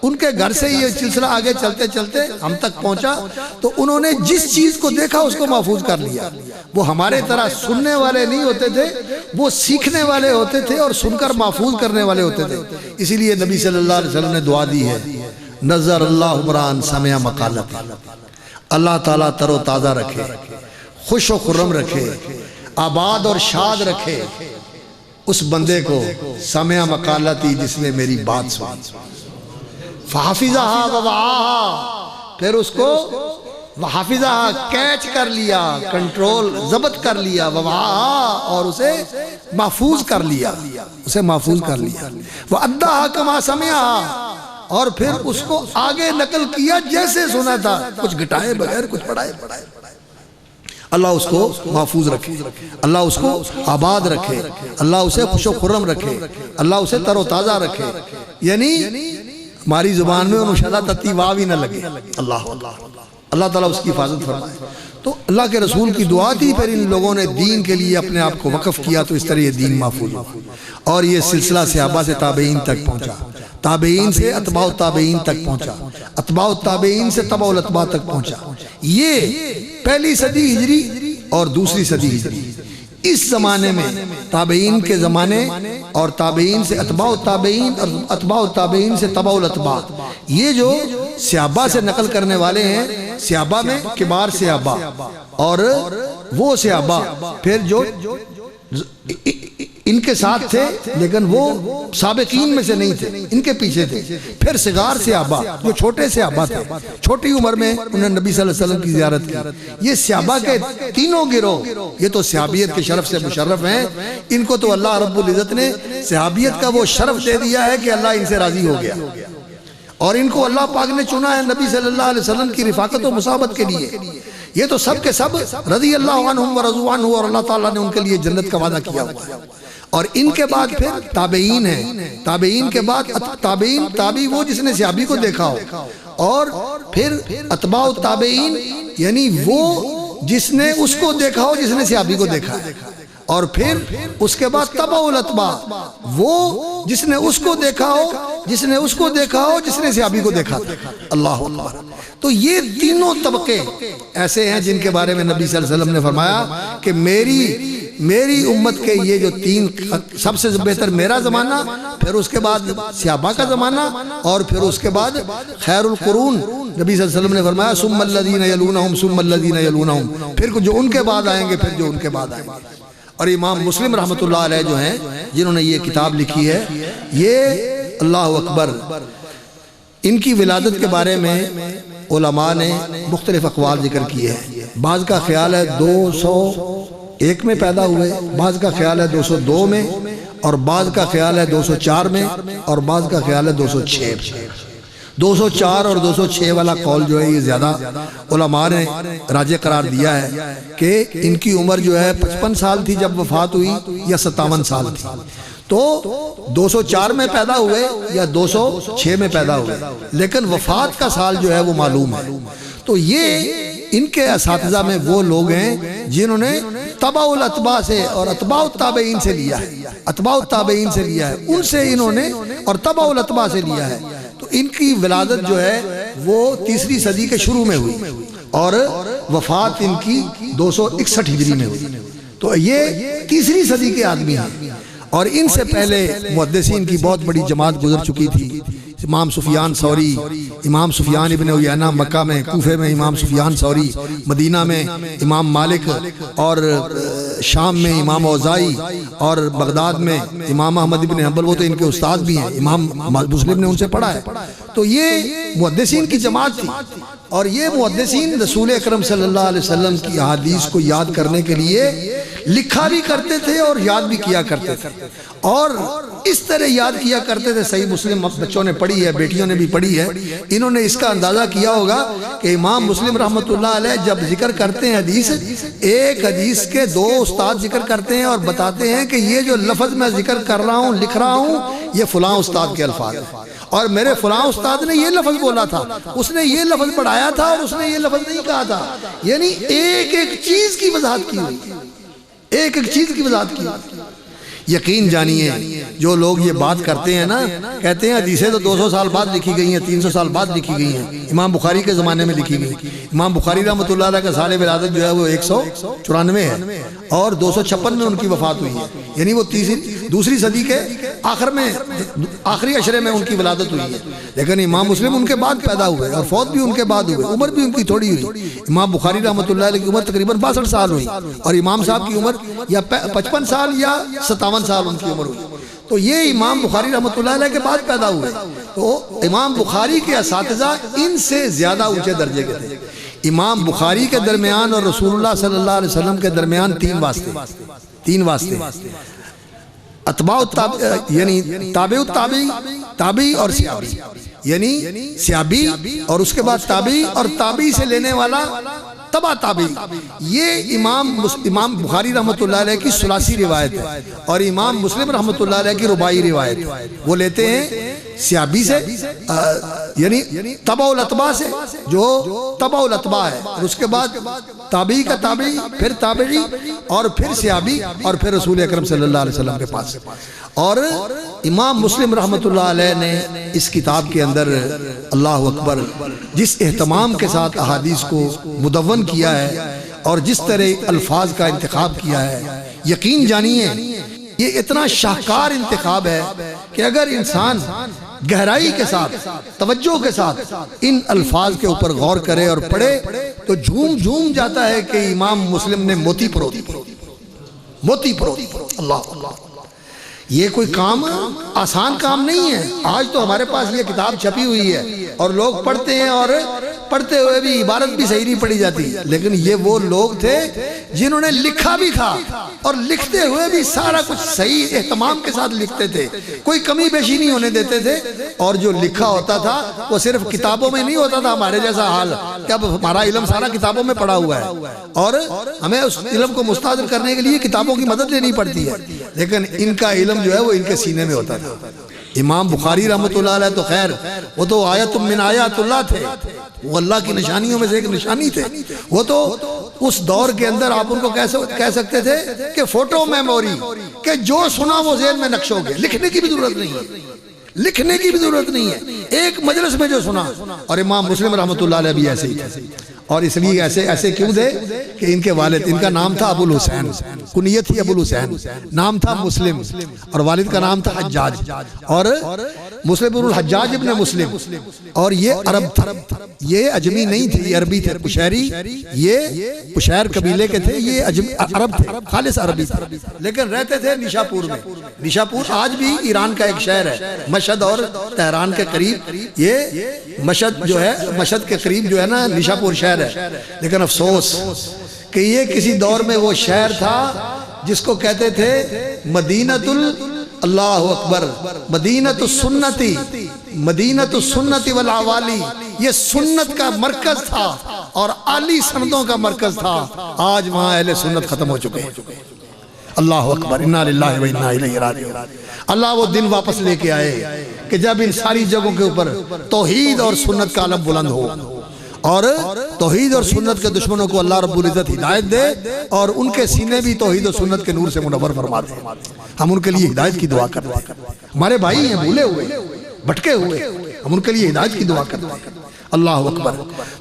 ان کے گھر سے یہ سلسلہ آگے چلتے چلتے ہم تک پہنچا، تو انہوں نے جس چیز کو دیکھا اس کو محفوظ کر لیا۔ وہ ہمارے طرح سننے والے نہیں ہوتے تھے، وہ سیکھنے والے ہوتے تھے اور سن کر محفوظ کرنے والے ہوتے تھے۔ اسی لیے نبی صلی اللہ علیہ وسلم نے دعا دی ہے، نظر اللہ بران سمع مقالت، اللہ تعالیٰ تر و تازہ رکھے، خوش و خرم رکھے، آباد اور شاد رکھے اس بندے کو سمع مقالتی جس نے میری بات سنی، فحافظہا ووعاہا، پھر اس کو وحافظہا کیچ کر لیا، کنٹرول ضبط کر لیا، ووعاہا اور اسے محفوظ کر لیا، اسے محفوظ کر لیا، وَأَدَّاهَا كَمَا سَمِعَهَا، اور پھر اس کو آگے نقل کیا جیسے سنا تھا، کچھ گھٹائے بغیر، کچھ پڑھائے۔ اللہ اس کو محفوظ رکھے، اللہ اس کو آباد رکھے، اللہ اسے خوش و خرم رکھے، اللہ اسے تر و تازہ رکھے، یعنی ہماری زبان میں انشاءاللہ تتی واو ہی نہ لگے۔ اللہ تعالیٰ اس کی حفاظت فرمائے۔ تو اللہ کے رسول کی دعا تھی، پھر ان لوگوں نے دین کے لیے اپنے آپ کو وقف کیا، تو اس طرح یہ دین محفوظ ہوا، اور یہ سلسلہ صحابہ سے تابعین تک پہنچا، تابعین سے اتباع التابعین تک پہنچا، اتباع التابعین سے تبع الاتباع تک پہنچا۔ یہ پہلی صدی ہجری اور دوسری صدی ہجری، اس زمانے میں تابعین کے زمانے اور تابعین سے اتباع التابعین اور اتباع التابعین سے تبع الاتباع، یہ جو صحابہ سے نقل کرنے والے ہیں، صحابہ میں کبار صحابہ اور وہ صحابہ پھر جو ان کے ساتھ تھے لیکن وہ سابقین میں سے نہیں تھے، ان کے پیچھے تھے، پھر صغار صحابہ جو چھوٹے صحابہ تھے، چھوٹی عمر میں انہوں نے نبی صلی اللہ علیہ وسلم کی زیارت کی۔ یہ صحابہ کے تینوں گروہ یہ تو صحابیت کے شرف سے مشرف ہیں، ان کو تو اللہ رب العزت نے صحابیت کا وہ شرف دے دیا ہے کہ اللہ ان سے راضی ہو گیا، اور ان کو اللہ پاک نے چنا ہے نبی صلی اللہ علیہ وسلم کی رفاقت و مصاحبت کے لیے۔ یہ تو سب کے سب رضی اللہ عنہم ورضوا عنہ، اور اللہ تعالیٰ نے ان کے لیے جنت کا وعدہ کیا ہوا ہے۔ اور ان کے بعد پھر تابعین ہیں، تابعین کے بعد تابعین، تابعی وہ جس نے صحابی کو دیکھا ہو، اور پھر اتباع التابعین یعنی وہ جس نے اس کو دیکھا ہو جس نے صحابی کو دیکھا ہے، اور پھر اس کے بعد تبع الاتباع وہ جس نے اس کو دیکھا ہو جس نے اس کو دیکھا ہو جس نے صحابی کو دیکھا تھا۔ اللہ اکبر۔ تو یہ تینوں طبقے ایسے ہیں جن کے بارے میں نبی صلی اللہ علیہ وسلم نے فرمایا کہ میری امت کے یہ جو تین، سب سے بہتر میرا زمانہ، پھر اس کے بعد صحابہ کا زمانہ، اور پھر اس کے بعد خیر القرون، نبی صلی اللہ علیہ وسلم نے فرمایا ثم الذین یلونہم ثم الذین یلونہم، پھر جو ان کے بعد آئیں گے پھر جو ان کے بعد آئیں گے۔ اور امام مسلم رحمۃ اللہ علیہ جو ہیں جنہوں نے یہ کتاب لکھی ہے، یہ اللہ اکبر، ان کی ولادت کے بارے میں علماء نے مختلف اقوال ذکر کیے ہیں۔ بعض کا خیال ہے 201 میں پیدا ہوئے، بعض کا خیال ہے 202 میں، اور بعض کا خیال ہے 204 میں، اور بعض کا خیال ہے 206 میں۔ 204 اور 206 والا قول جو ہے یہ زیادہ علماء نے راجح قرار دیا ہے کہ ان کی عمر جو ہے 55 سال تھی جب وفات ہوئی، یا 57 سال تھی۔ تو 204 میں پیدا ہوئے یا 206 میں پیدا ہوئے، لیکن وفات کا سال جو ہے وہ معلوم ہے۔ تو یہ ان کے اساتذہ میں وہ لوگ ہیں جنہوں نے تبع الاتباع سے اور اتباع التابعین سے لیا ہے، اتباع التابعین سے لیا ہے، ان سے انہوں نے، اور تبع الاتباع سے لیا ہے۔ تو ان کی ولادت جو ہے وہ 3ری صدی کے شروع میں ہوئی، اور وفات ان کی 261 ہجری میں ہوئی۔ تو یہ 3ری صدی کے آدمی ہیں، اور ان سے پہلے محدثین کی بہت بڑی جماعت گزر چکی تھی۔ امام سفیان ثوری، امام سفیان ابن عیینہ مکہ میں، کوفے میں امام سفیان ثوری، مدینہ میں امام مالک، اور شام میں امام اوزاعی، اور بغداد میں امام احمد ابن حنبل، وہ تو ان کے استاد بھی ہیں، امام مسلم نے ان سے پڑھا ہے۔ تو یہ محدثین کی جماعت تھی، اور یہ محدثین رسول اکرم صلی اللہ علیہ وسلم کی احادیث کو یاد کرنے کے لیے لکھا بھی کرتے تھے اور یاد بھی کیا کرتے تھے، اور اس طرح یاد کیا کرتے تھے۔ صحیح مسلم بچوں نے پڑھی ہے، بیٹیوں نے بھی پڑھی ہے، انہوں نے اس کا اندازہ کیا ہوگا کہ امام مسلم رحمۃ اللہ علیہ جب ذکر کرتے ہیں حدیث، ایک حدیث کے 2 استاد ذکر کرتے ہیں اور بتاتے ہیں کہ یہ جو لفظ میں ذکر کر رہا ہوں، لکھ رہا ہوں، یہ فلاں استاد کے الفاظ ہیں، اور میرے فلاں استاد نے یہ لفظ بولا تھا، اس نے یہ لفظ پڑھایا تھا، اور اس نے یہ لفظ نہیں کہا تھا۔ یعنی ایک ایک چیز کی وضاحت کی ہوئی، ایک ایک چیز کی وضاحت کی۔ یقین جانیے جو لوگ یہ بات کرتے ہیں نا، کہتے ہیں حدیثیں تو 200 سال بعد لکھی گئی ہیں، 300 سال بعد لکھی گئی ہیں، امام بخاری کے زمانے میں لکھی گئی۔ امام بخاری رحمۃ اللہ علیہ کا سال ولادت جو ہے وہ 194 ہے، اور 256 میں ان کی وفات ہوئی ہے، یعنی وہ 2ری صدی کے آخر میں، آخری عشرے میں ان کی ولادت ہوئی ہے۔ لیکن امام مسلم ان کے بعد پیدا ہوئے، اور فوت بھی ان کے بعد ہوئے، عمر بھی ان کی تھوڑی ہوئی۔ امام بخاری رحمۃ اللہ علیہ کی عمر تقریباً 62 سال ہوئی، اور امام صاحب کی عمر یا 55 سال یا 57 سال ان کی عمر ہوئی۔ تو یہ امام بخاری رحمۃ اللہ علیہ کے بعد پیدا ہوئے۔ تو امام بخاری کے اساتذہ ان سے زیادہ اونچے درجے کے تھے۔ امام بخاری کے درمیان اور رسول اللہ صلی اللہ علیہ وسلم کے درمیان 3 واسطے، اتباع یعنی تابع التابعی، تابعی اور صحابی، یعنی صحابی اور اس کے بعد تابعی، اور تابعی سے لینے والا تبع تابعی۔ یہ امام بخاری رحمۃ اللہ علیہ کی ثلاثی روایت ہے، اور امام مسلم رحمۃ اللہ علیہ کی رباعی روایت ہے۔ وہ لیتے ہیں صحابی سے، یعنی تبع الاتباع سے، جو تبع الاتباع ہے، اور اس کے بعد تابعی کا تابعی، پھر تابعی، اور پھر صحابی، اور پھر رسول اکرم صلی اللہ علیہ وسلم کے پاس۔ اور امام مسلم رحمۃ اللہ علیہ نے اس کتاب کے اندر اللہ اکبر جس اہتمام کے ساتھ احادیث کو مدون کیا ہے، اور جس طرح الفاظ کا انتخاب کیا ہے، یقین جانیے یہ اتنا شاہکار انتخاب ہے کہ اگر انسان گہرائی کے ساتھ، توجہ کے ساتھ ان الفاظ کے اوپر غور کرے اور پڑھے تو جھوم جھوم جاتا ہے کہ امام مسلم نے موتی پروتی موتی پروتی اللہ اللہ۔ یہ کوئی کام آسان کام نہیں ہے۔ آج تو ہمارے پاس یہ کتاب چھپی ہوئی ہے اور لوگ پڑھتے ہیں، اور پڑھتے ہوئے بھی عبارت بھی صحیح نہیں پڑھی جاتی، لیکن یہ وہ لوگ تھے جنہوں نے لکھا بھی تھا اور لکھتے ہوئے بھی سارا کچھ صحیح اہتمام کے ساتھ لکھتے تھے، کوئی کمی بیشی نہیں ہونے دیتے تھے، اور جو لکھا ہوتا تھا وہ صرف کتابوں میں نہیں ہوتا تھا ہمارے جیسا حال کہ اب ہمارا علم سارا کتابوں میں پڑا ہوا ہے اور ہمیں اس علم کو مستحضر کرنے کے لیے کتابوں کی مدد لینی پڑتی ہے، لیکن ان کا علم جو ہے وہ ان کے سینے میں ہوتا تھا۔ امام بخاری رحمۃ اللہ علیہ تو خیر وہ تو آیت من آیات اللہ تھے، وہ اللہ کی نشانیوں میں سے ایک نشانی تھے، وہ تو اس دور کے اندر آپ ان کو کہہ سکتے تھے کہ فوٹو میموری، کہ جو سنا وہ ذہن میں نقش ہو گیا، لکھنے کی بھی ضرورت نہیں ہے، لکھنے کی بھی ضرورت نہیں ہے، ایک مجلس میں جو سنا۔ اور امام مسلم رحمۃ اللہ علیہ بھی ایسے ہی تھے، اور اس لیے ایسے کیوں تھے کہ ان کے والد، ان کا نام تھا ابو الحسین، کنیت تھی ابو الحسین، نام تھا مسلم، اور والد کا نام تھا حجاج، اور مسلم بن الحجاج ابن مسلم، اور یہ عرب تھے، یہ اجمی نہیں تھے، یہ عربی تھے، پشیری، یہ پشیر قبیلے کے تھے، یہ عرب تھے، خالص عربی تھے، لیکن رہتے تھے نشاپور میں۔ نشاپور آج بھی ایران کا ایک شہر ہے، مشہد اور تہران کے قریب، یہ مشہد جو ہے، مشہد کے قریب جو ہے نا نشاپور شہر ہے، لیکن افسوس کہ یہ کسی دور میں وہ شہر تھا جس کو کہتے تھے مدینۃ اللہ اکبر، مدینۃ السنتی، مدینۃ السنتی والعوالی، یہ سنت کا مرکز تھا اور عالی سندوں کا مرکز تھا۔ آج وہاں اہل سنت ختم ہو چکے ہیں۔ اللہ اکبر، انا للہ و انا الیہ راجعون۔ اللہ وہ دن واپس لے کے آئے کہ جب ان ساری جگہوں کے اوپر توحید اور سنت کا علم بلند ہو، اور توحید اور سنت کے دشمنوں کو اللہ رب العزت ہدایت دے اور ان کے سینے بھی توحید و سنت کے نور سے منور فرما دے۔ ہم ان کے لیے ہدایت کی دعا کرتے ہیں، ہمارے بھائی ہیں بھولے ہوئے، بھٹکے ہوئے، ہم ان کے لیے ہدایت کی دعا کرتے ہیں۔ اللہ اکبر۔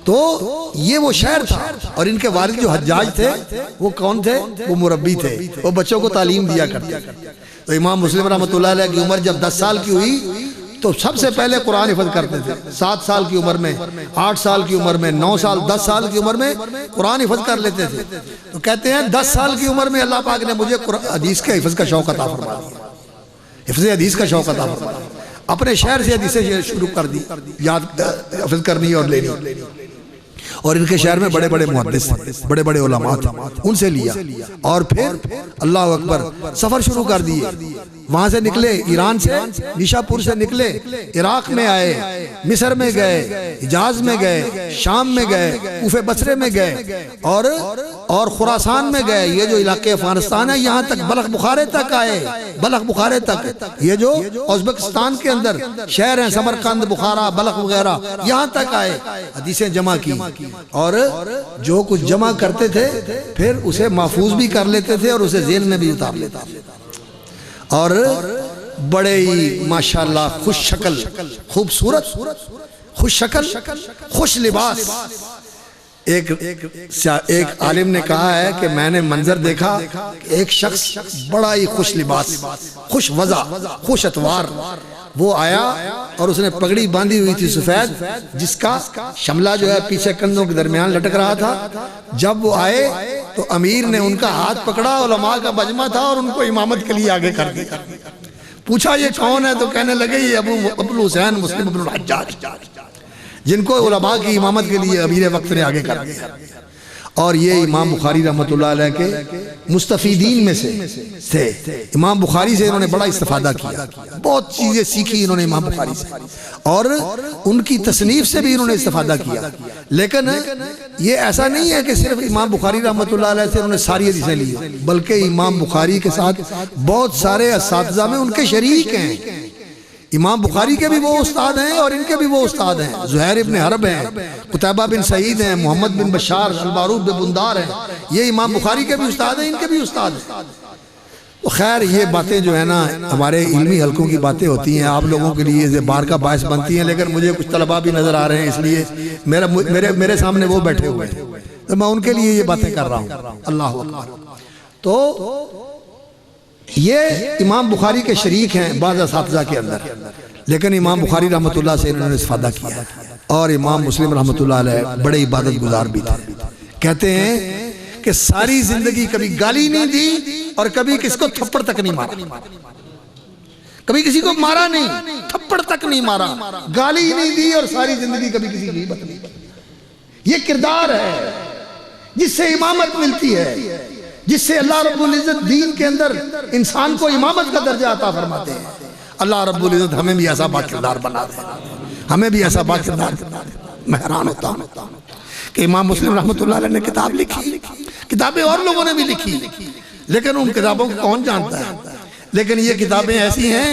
تو یہ وہ شہر تھا، اور ان کے والد جو حجاج تھے وہ کون تھے؟ وہ مربی تھے، وہ بچوں کو تعلیم دیا کرتے تھے۔ تو امام مسلم رحمۃ اللہ علیہ کی عمر جب 10 سال کی ہوئی تو سب سے پہلے قرآن حفظ کرتے تھے، 7 سال کی عمر میں، 8 سال کی عمر میں، 9 سال، 10 سال کی عمر میں قرآن حفظ کر لیتے تھے۔ تو کہتے ہیں 10 سال کی عمر میں اللہ پاک نے مجھے حدیث کے حفظ کا شوق عطا فرما دیا، حفظ حدیث کا شوق عطا فرما دیا، اپنے شہر سے حدیثیں شروع کر دی، یاد حفظ کرنی اور لینی، اور ان کے شہر میں بڑے بڑے محدث تھے، بڑے بڑے علماء تھے، ان سے لیا، اور پھر اللہ اکبر سفر شروع کر دیے۔ وہاں سے نکلے، ایران سے، نشاپور سے نکلے، عراق میں آئے، مصر میں گئے، حجاز میں گئے، شام میں گئے، کوفہ بصرے میں گئے، اور خراسان میں گئے، یہ جو علاقے افغانستان ہے یہاں تک، بلخ بخارے تک آئے، بلخ بخارے تک، یہ جو ازبکستان کے اندر شہر ہیں، سمرقند، بخارا، بلخ وغیرہ، یہاں تک آئے، حدیثیں جمع کی، اور جو کچھ جمع کرتے تھے پھر اسے محفوظ بھی کر لیتے تھے اور اسے ذہن میں بھی اتار لیتے تھے، اور بڑے ہی ماشاءاللہ خوش شکل، خوبصورت، خوش شکل، خوش لباس۔ ایک عالم نے کہا ہے کہ میں نے منظر دیکھا، ایک شخص بڑا ہی خوش لباس، خوش وضع، خوش اتوار، وہ آیا اور اس نے پگڑی باندھی ہوئی تھی سفید، جس کا شملہ جو ہے پیچھے کندھوں کے درمیان لٹک رہا تھا۔ جب وہ آئے تو امیر نے ان کا ہاتھ پکڑا، علماء کا مجمع تھا، اور ان کو امامت کے لیے آگے کر دیا۔ پوچھا یہ کون ہے؟ تو کہنے لگے یہ ابو الحسین مسلم بن الحجاج، جن کو علماء کی امامت کے لیے امیر وقت نے آگے کر دیا۔ اور یہ امام بخاری رحمۃ اللہ علیہ کے مستفیدین میں سے تھے۔ امام بخاری سے انہوں نے بڑا استفادہ کیا، بہت چیزیں سیکھی انہوں نے امام بخاری سے، اور ان کی تصنیف سے بھی انہوں نے استفادہ کیا۔ لیکن یہ ایسا نہیں ہے کہ صرف امام بخاری رحمۃ اللہ علیہ سے انہوں نے ساری حدیثیں لی، بلکہ امام بخاری کے ساتھ بہت سارے اساتذہ میں ان کے شریک ہیں۔ امام بخاری کے بھی وہ استاد ہیں اور ان کے بھی وہ استاد ہیں، زہیر ابن حرب ہیں، قتیبہ بن سعید ہیں، محمد بن بشار، الباروت بن بندار ہیں، یہ امام بخاری کے بھی استاد ہیں، ان کے بھی استاد ہیں۔ تو خیر یہ باتیں جو ہے نا ہمارے علمی حلقوں کی باتیں ہوتی ہیں، آپ لوگوں کے لیے بار کا باعث بنتی ہیں، لیکن مجھے کچھ طلباء بھی نظر آ رہے ہیں، اس لیے میرے سامنے وہ بیٹھے ہوئے ہیں، تو میں ان کے لیے یہ باتیں کر رہا ہوں. اللہ اکبر. تو یہ امام بخاری کے شریک ہیں بعض اساتذہ کے اندر، لیکن امام بخاری رحمۃ اللہ سے انہوں نے استفادہ کیا. اور امام مسلم رحمۃ اللہ علیہ بڑے عبادت گزار بھی تھے. کہتے ہیں کہ ساری زندگی کبھی گالی نہیں دی اور کبھی کس کو تھپڑ تک نہیں مارا. کبھی کسی کو مارا نہیں، تھپڑ تک نہیں مارا، گالی نہیں دی، اور ساری زندگی کبھی کسی کی غیبت نہیں. یہ کردار ہے جس سے امامت ملتی ہے، جس سے اللہ رب العزت دین کے اندر انسان کو امامت کا درجہ عطا فرماتے ہیں. اللہ رب العزت ہمیں بھی ایسا با کردار بنا دے، ہمیں بھی ایسا با کردار بنا دے. میں حیران ہوتا ہوں کہ امام مسلم رحمۃ اللہ علیہ نے کتاب لکھی، کتابیں اور لوگوں نے بھی لکھی، لیکن ان کتابوں کو کون جانتا ہے. لیکن یہ کتابیں ایسی ہیں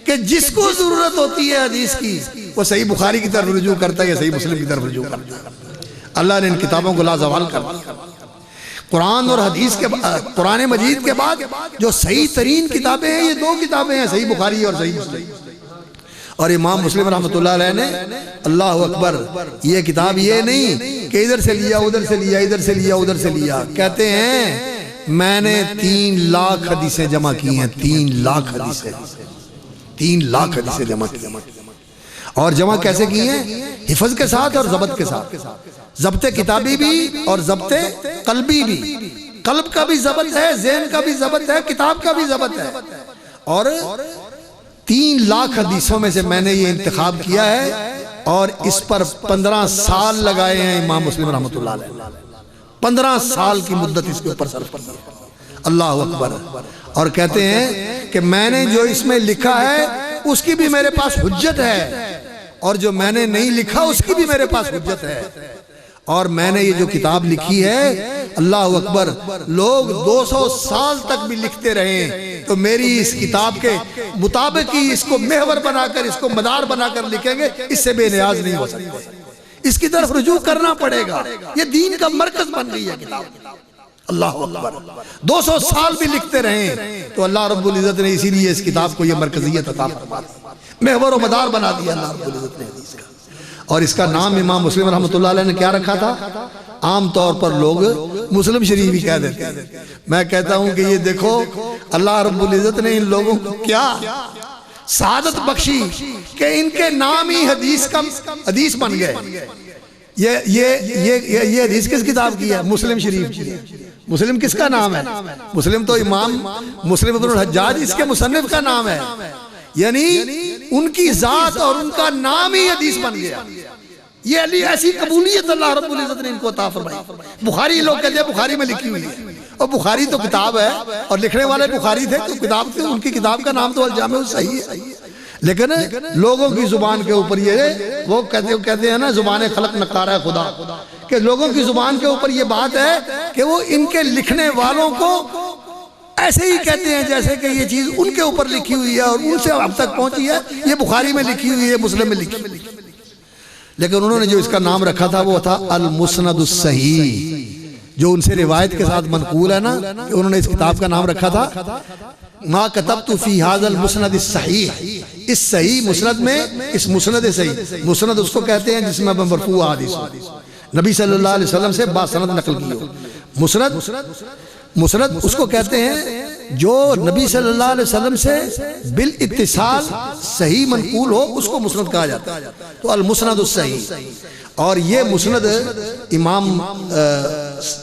کہ جس کو ضرورت ہوتی ہے حدیث کی، وہ صحیح بخاری کی طرف رجوع کرتا ہے یا صحیح مسلم کی طرف رجوع کرتا ہے. اللہ نے ان کتابوں کو لازوال کر دیا. قرآن اور حدیث کے قرآن مجید کے بعد جو صحیح ترین کتابیں ہیں یہ دو کتابیں ہیں، صحیح بخاری اور صحیح مسلم. اور امام مسلم رحمۃ اللہ علیہ نے، اللہ اکبر، یہ کتاب یہ نہیں کہ ادھر سے لیا ادھر سے لیا ادھر سے لیا ادھر سے لیا. کہتے ہیں میں نے 3 لاکھ حدیثیں جمع کی ہیں. 3 لاکھ حدیثیں، 3 لاکھ حدیثیں جمع کی ہیں. اور جمع کیسے کی ہیں؟ حفظ کے ساتھ اور ضبط کے ساتھ. ضبط کتابی بھی اور ضبط قلبی بھی. قلب کا بھی ضبط ہے، ذہن کا بھی ضبط ہے، کتاب کا بھی ضبط ہے. اور 3 لاکھ حدیثوں میں سے میں نے یہ انتخاب کیا ہے اور اس پر 15 سال لگائے ہیں امام مسلم رحمۃ اللہ علیہ. 15 سال کی مدت اس کے اوپر صرف کی ہے. اللہ اکبر. اور کہتے ہیں کہ میں نے جو اس میں لکھا ہے اس کی بھی میرے پاس حجت ہے، اور جو میں نے نہیں لکھا اس کی بھی میرے پاس حجت ہے. اور میں نے یہ جو کتاب لکھی ہے، اللہ اکبر، لوگ 200 سال تک بھی لکھتے رہیں تو میری اس کتاب کے مطابق ہی اس کو محور بنا کر، اس کو مدار بنا کر لکھیں گے، اس سے بے نیاز نہیں ہو سکتے. اس کی طرف رجوع کرنا پڑے گا. یہ دین کا مرکز بن گئی ہے کتاب. اللہ اکبر. 200 سال بھی لکھتے رہیں تو اللہ رب العزت نے اسی لیے اس کتاب کو یہ مرکزیت عطا فرما دی، محور و مدار بنا دیا اللہ رب العزت نے حدیث کا. اور اس کا نام امام مسلم رحمۃ اللہ علیہ نے کیا رکھا تھا؟ عام طور پر لوگ مسلم شریف بھی کہہ دیتے ہیں. میں کہتا ہوں کہ یہ دیکھو اللہ رب العزت نے ان لوگوں کو کیا سعادت بخشی کہ ان کے نام ہی حدیث بن گئے. یہ حدیث کس کتاب کی ہے؟ مسلم شریف کی ہے. مسلم کس کا نام ہے؟ مسلم تو امام مسلم ابن الحجاج اس کے مصنف کا نام ہے. یعنی ان کی ذات اور ان کا نام ہی حدیث بن گیا. یہ علی ایسی قبولیت اللہ رب العزت نے ان کو عطا فرمائی. بخاری لوگ کہتے ہیں بخاری میں لکھی ہوئی ہے، اور بخاری تو کتاب ہے اور لکھنے والے بخاری تھے تو کتاب تھے. ان کی کتاب کا نام تو الجامع الصحیح ہے، لیکن لوگوں کی زبان کے اوپر یہ وہ کہتے ہیں نا، زبان خلق نقارہ خدا، کہ لوگوں کی زبان کے اوپر یہ بات ہے کہ وہ ان کے لکھنے والوں کو ایسے ہی کہتے ہیں جیسے کہ یہ چیز ان کے اوپر لکھی ہوئی ہے اور ان سے اب تک پہنچی ہے. یہ بخاری میں لکھی ہوئی ہے، مسلم میں لکھی ہوئی ہے. لیکن انہوں نے جو اس کا نام رکھا تھا وہ تھا المسند الصحیح، جو ان سے روایت کے ساتھ منقول ہے نا، کہ انہوں نے اس کتاب کا نام رکھا تھا ما کتبت فی ھذا المسند الصحیح. اس صحیح مسند میں، اس مسند صحیح، مسند اس کو کہتے ہیں جس میں مرفوع حدیث ہو، نبی صلی اللہ علیہ وسلم سے باسند نقل کی ہو. مسند اس کو کہتے ہیں جو نبی صلی اللہ علیہ وسلم سے بالاتصال صحیح منقول ہو، اس کو مسند کہا جاتا ہے. تو المسند الصحیح. اور یہ مسند امام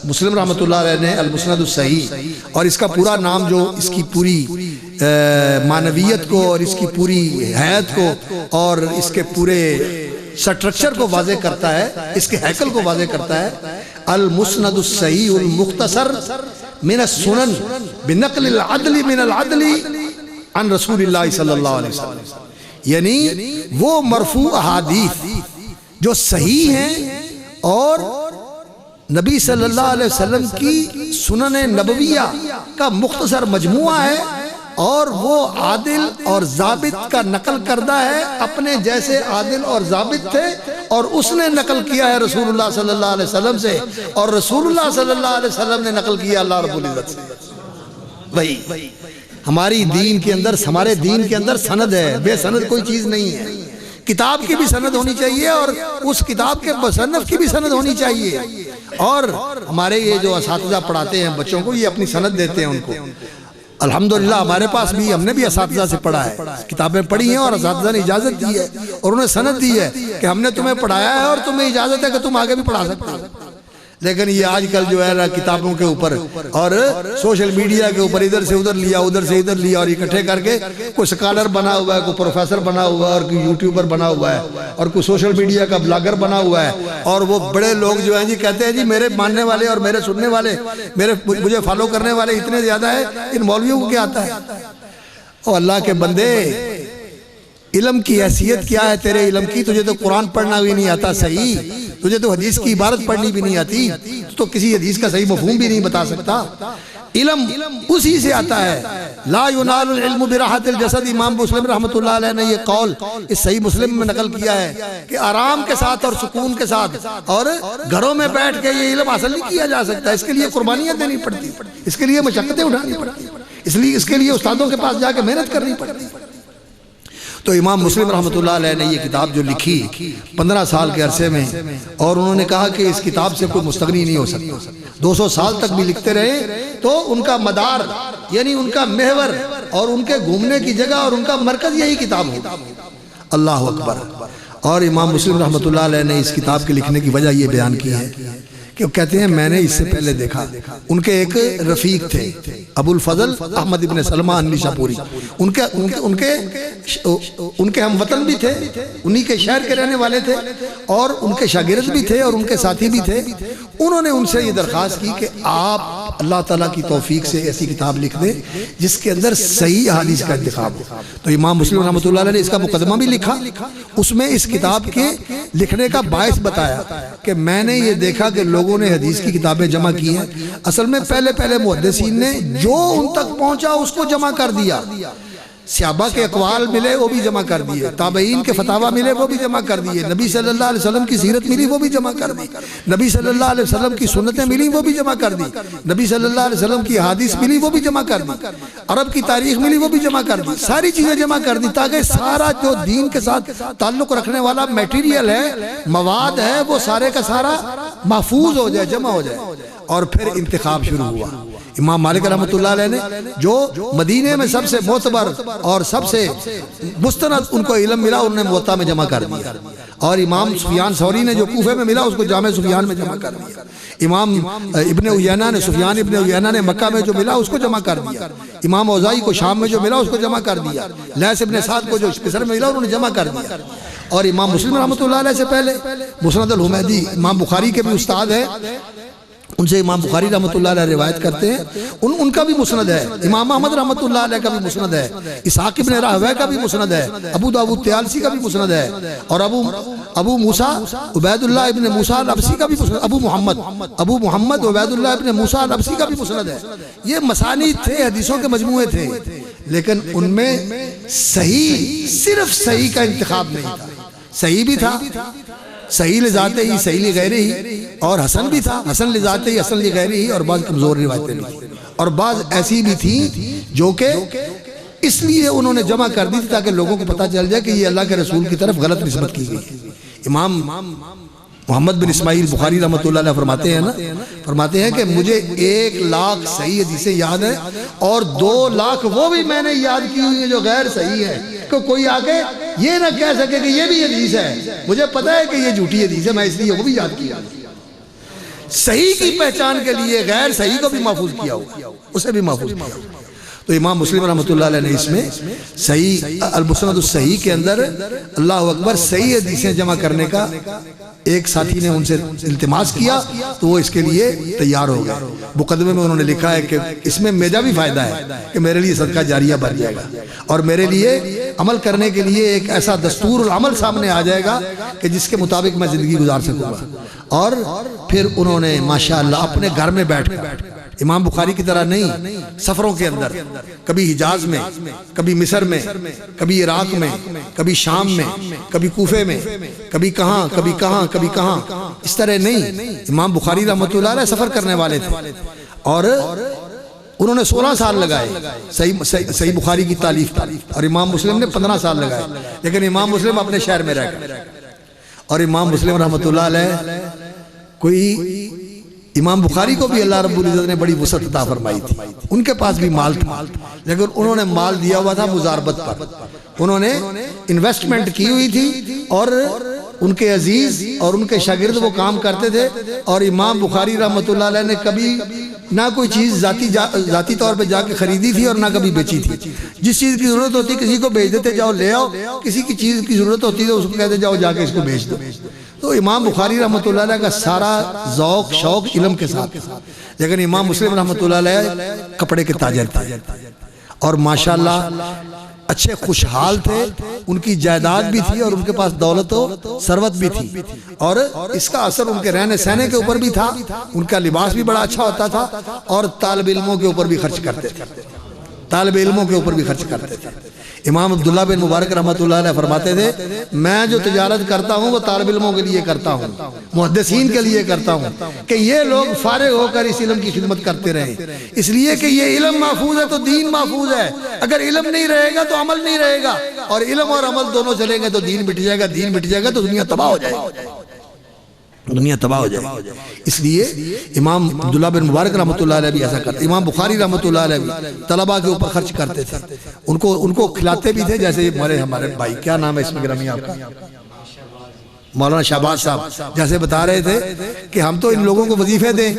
مسلم رحمۃ اللہ علیہ نے المسند الصحیح، اور اس کا پورا نام جو اس کی پوری معنویت کو اور اس کی پوری حیات کو اور اس کے پورے سٹرکچر کو واضح کرتا ہے، اس کے ہیکل کو واضح کرتا ہے. المسند الصحیح المختصر من السنن بنقل العدل من العدل عن رسول اللہ صلی اللہ علیہ وسلم. یعنی وہ مرفوع احادیث جو صحیح ہیں اور نبی صلی اللہ علیہ وسلم کی سنن نبویہ کا مختصر مجموعہ ہے، اور وہ عادل اور ضابط کا نقل کردہ ہے، اپنے جیسے عادل اور ضابط تھے اور اس نے نقل کیا ہے رسول اللہ صلی اللہ علیہ وسلم سے، اور رسول اللہ صلی اللہ علیہ وسلم نے نقل کیا اللہ رب العزت سے. وہی ہماری دین کے اندر، ہمارے دین کے اندر سند ہے، بے سند کوئی چیز نہیں ہے کتاب کی بھی سند ہونی چاہیے اور اس کتاب کے مصنف کی بھی سند ہونی چاہیے. اور ہمارے یہ جو اساتذہ پڑھاتے ہیں بچوں کو، یہ اپنی سند دیتے ہیں ان کو. الحمدللہ ہمارے پاس بھی، ہم نے بھی اساتذہ سے پڑھا ہے، کتابیں پڑھی ہیں اور اساتذہ نے اجازت دی ہے اور انہیں سند دی ہے کہ ہم نے تمہیں پڑھایا ہے اور تمہیں اجازت ہے کہ تم آگے بھی پڑھا سکتے ہو. لیکن یہ آج کل جو ہے نا کتابوں کے اوپر اور سوشل میڈیا کے اوپر ادھر سے ادھر لیا، ادھر سے ادھر لیا، اور اکٹھے کر کے کوئی سکالر بنا ہوا ہے، کوئی پروفیسر بنا ہوا ہے، اور کوئی یوٹیوبر بنا ہوا ہے، اور کوئی سوشل میڈیا کا بلاگر بنا ہوا ہے. اور وہ بڑے لوگ جو ہیں جی کہتے ہیں جی میرے ماننے والے اور میرے سننے والے، مجھے فالو کرنے والے اتنے زیادہ ہیں، ان مولویوں کو کیا آتا ہے؟ او اللہ کے بندے، علم کی حیثیت کیا ہے تیرے علم کی؟ تجھے تو قرآن پڑھنا بھی نہیں آتا صحیح، تجھے تو حدیث کی عبارت پڑھنی بھی نہیں آتی، تو کسی حدیث کا صحیح مفہوم بھی نہیں بتا سکتا. علم اسی سے آتا ہے. لا ینال العلم براحت الجسد. امام مسلم رحمۃ اللہ علیہ نے یہ قول اس صحیح مسلم میں نقل کیا ہے کہ آرام کے ساتھ اور سکون کے ساتھ اور گھروں میں بیٹھ کے یہ علم حاصل نہیں کیا جا سکتا. اس کے لیے قربانیاں دینی پڑتی، اس کے لیے مشقتیں اٹھانی پڑتی، اس کے لیے استادوں کے پاس جا کے محنت کرنی پڑتی. تو امام مسلم رحمۃ اللہ علیہ نے یہ کتاب جو لکھی 15 سال کے عرصے میں، اور انہوں نے کہا کہ اس کتاب سے کوئی مستغنی نہیں ہو سکتا. 200 سال تک بھی لکھتے رہے تو ان کا مدار یعنی ان کا محور اور ان کے گھومنے کی جگہ اور ان کا مرکز یہی کتاب ہوگا. اللہ اکبر. اور امام مسلم رحمۃ اللہ علیہ نے اس کتاب کے لکھنے کی وجہ یہ بیان کی ہے کہ وہ کہتے ہیں میں نے اس سے پہلے دیکھا، ان کے ایک رفیق تھے ابو الفضل احمد ابن سلمہ النشاپوری، ان کے ہم وطن بھی تھے، انہی کے شہر کے رہنے والے تھے، اور ان کے شاگرد بھی تھے اور ان کے ساتھی بھی تھے. انہوں نے ان سے یہ درخواست کی کہ آپ اللہ تعالیٰ کی توفیق سے ایسی کتاب لکھ دیں جس کے اندر صحیح احادیث کا انتخاب ہو. تو امام مسلم رحمۃ اللہ علیہ نے اس کا مقدمہ بھی لکھا، اس میں اس کتاب کے لکھنے کا باعث بتایا کہ میں نے یہ دیکھا کہ لوگوں نے حدیث کی کتابیں جمع کی ہیں. اصل میں پہلے محدثین نے جو ان تک پہنچا اس کو جمع کر دیا. صحابہ کے اقوال ملے وہ بھی جمع کر دیے، تابعین کے فتاوی ملے وہ بھی جمع کر دیے، نبی صلی اللہ علیہ وسلم کی سیرت ملی وہ بھی جمع کر دی، نبی صلی اللہ علیہ وسلم کی سنتیں ملی وہ بھی جمع کر دی، نبی صلی اللہ علیہ وسلم کی احادیث ملی وہ بھی جمع کر دی، عرب کی تاریخ ملی وہ بھی جمع کر دی. ساری چیزیں جمع کر دی تاکہ سارا جو دین کے ساتھ تعلق رکھنے والا میٹیریل ہے، مواد ہے، وہ سارے کا سارا محفوظ ہو جائے، جمع ہو جائے. اور پھر انتخاب شروع ہوا. امام مالک رحمۃ اللہ علیہ نے جو مدینے میں سب سے معتبر اور سب سے مستند ان کو علم ملا، انہوں نے موطا میں جمع کر دیا. اور امام سفیان ثوری نے جو کوفے میں ملا اس کو جامع سفیان میں جمع کر دیا. امام ابن عیینہ نے، سفیان ابن عیینہ نے مکہ میں جو ملا اس کو جمع کر دیا. امام اوزاعی کو شام میں جو ملا اس کو جمع کر دیا. لیث ابن سعد کو جو مصر میں ملا انہوں نے جمع کر دیا. اور امام مسلم رحمۃ اللہ علیہ سے پہلے مسند الحمیدی امام بخاری کے بھی استاد ہیں، ان سے امام بخاری رحمۃ اللہ علیہ روایت کرتے ہیں، ان کا بھی مسند ہے. امام احمد رحمۃ اللہ علیہ کا بھی مسند ہے، اسحاق ابن راہویہ کا بھی مسند ہے، ابو داؤد طیالسی کا بھی مسند ہے، اور ابو موسیٰ عبید اللہ ابن موسیٰ الابسی کا بھی مسند، ابو محمد عبید اللہ ابن موسیٰ الابسی کا بھی مسند ہے. یہ مسانید تھے، حدیثوں کے مجموعے تھے، لیکن ان میں صحیح، صرف صحیح کا انتخاب نہیں تھا. صحیح بھی تھا، صحیح لذاتے ہی، صحیح لغیرے ہی، اور حسن بھی تھا، حسن لذاتے ہی، حسن لغیرے ہی، اور بعض کمزور روایتیں بھی، اور بعض ایسی بھی تھیں جو کہ اس لیے انہوں نے جمع کر دی تھی تاکہ لوگوں کو پتہ چل جائے کہ یہ اللہ کے رسول کی طرف غلط نسبت کی گئی. امام محمد بن اسماعیل بخاری رحمۃ اللہ علیہ فرماتے ہیں کہ مجھے 1,00,000 صحیح حدیثیں یاد ہیں، اور 2,00,000 وہ بھی میں نے یاد کی ہوئی ہیں جو غیر صحیح ہیں، کہ کوئی آگے یہ نہ کہہ سکے کہ یہ بھی حدیث ہے، مجھے پتہ ہے کہ یہ جھوٹی حدیث ہے، میں اس لیے وہ بھی یاد کیا. صحیح کی پہچان کے لیے غیر صحیح کو بھی محفوظ کیا ہوا، اسے بھی محفوظ کیا ہوا. تو امام مسلم رحمۃ اللہ علیہ نے اس میں صحیح المسند الصحیح کے اندر اللہ اکبر صحیح حدیثیں جمع کرنے کا ایک ساتھی نے ان سے التماس کیا تو وہ اس کے لیے تیار ہو گئے. مقدمے میں انہوں نے لکھا ہے کہ اس میں میرا بھی فائدہ ہے کہ میرے لیے صدقہ جاریہ بن جائے گا اور میرے لیے عمل کرنے کے لیے ایک ایسا دستور العمل سامنے آ جائے گا کہ جس کے مطابق میں زندگی گزار سکوں گا. اور پھر انہوں نے ماشاءاللہ اپنے گھر میں بیٹھ کر امام بخاری کی طرح نہیں، سفروں کے اندر کبھی حجاز میں، کبھی مصر میں، کبھی عراق میں، کبھی شام میں، کبھی کوفے میں، کبھی کہاں کبھی کہاں کبھی کہاں، اس طرح نہیں. امام بخاری رحمۃ اللہ علیہ سفر کرنے والے تھے اور انہوں نے 16 سال لگائے صحیح بخاری کی تالیف پر، اور امام مسلم نے 15 سال لگائے، لیکن امام مسلم اپنے شہر میں رہ گئے۔ اور امام مسلم رحمۃ اللہ علیہ کوئی، امام بخاری کو بھی اللہ رب العزت نے بڑی وسعت عطا فرمائی تھی، ان کے پاس بھی مال تھا، لیکن انہوں نے مال دیا ہوا تھا مزاربت پر، انہوں نے انویسٹمنٹ کی ہوئی تھی، اور ان کے عزیز اور ان کے شاگرد وہ کام کرتے تھے، اور امام بخاری رحمۃ اللہ علیہ نے کبھی نہ کوئی چیز ذاتی طور پہ جا کے خریدی تھی اور نہ کبھی بیچی تھی۔ جس چیز کی ضرورت ہوتی کسی کو بھیج دیتے، جاؤ لے آؤ، کسی کی چیز کی ضرورت ہوتی تو اس کو کہتے جاؤ جا کے اس کو بیچ دو۔ تو امام بخاری رحمۃ اللہ علیہ کا سارا ذوق شوق علم کے ساتھ، لیکن امام مسلم رحمۃ اللہ علیہ کپڑے کے تاجر تھے، اور ماشاءاللہ اچھے خوشحال تھے، ان کی جائیداد بھی تھی اور ان کے پاس دولت و ثروت بھی تھی، اور اس کا اثر ان کے رہنے سہنے کے اوپر بھی تھا، ان کا لباس بھی بڑا اچھا ہوتا تھا، اور طالب علموں کے اوپر بھی خرچ کرتے تھے، طالب علموں کے اوپر بھی خرچ کرتے تھے۔ امام عبداللہ بن مبارک رحمۃ اللہ علیہ فرماتے تھے، میں جو تجارت کرتا ہوں وہ طالب علموں کے لیے کرتا ہوں، محدثین کے لیے کرتا ہوں، کہ یہ لوگ فارغ ہو کر اس علم کی خدمت کرتے رہیں، اس لیے کہ یہ علم محفوظ ہے تو دین محفوظ ہے، اگر علم نہیں رہے گا تو عمل نہیں رہے گا، اور علم اور عمل دونوں چلیں گے تو دین مٹ جائے گا، دین مٹ جائے گا تو دنیا تباہ ہو جائے گی، دنیا تباہ ہو جائے گی۔ اس لیے امام عبداللہ بن مبارک رحمۃ اللہ علیہ بھی ایسا کرتے، امام بخاری رحمۃ اللہ علیہ بھی طلباء کے اوپر خرچ کرتے تھے، ان کو کھلاتے بھی تھے، جیسے ہمارے بھائی، کیا نام ہے اس میں گرامی آپ کا، مولانا شہباز صاحب جیسے بتا رہے تھے کہ ہم تو ان لوگوں کو وظیفے دیں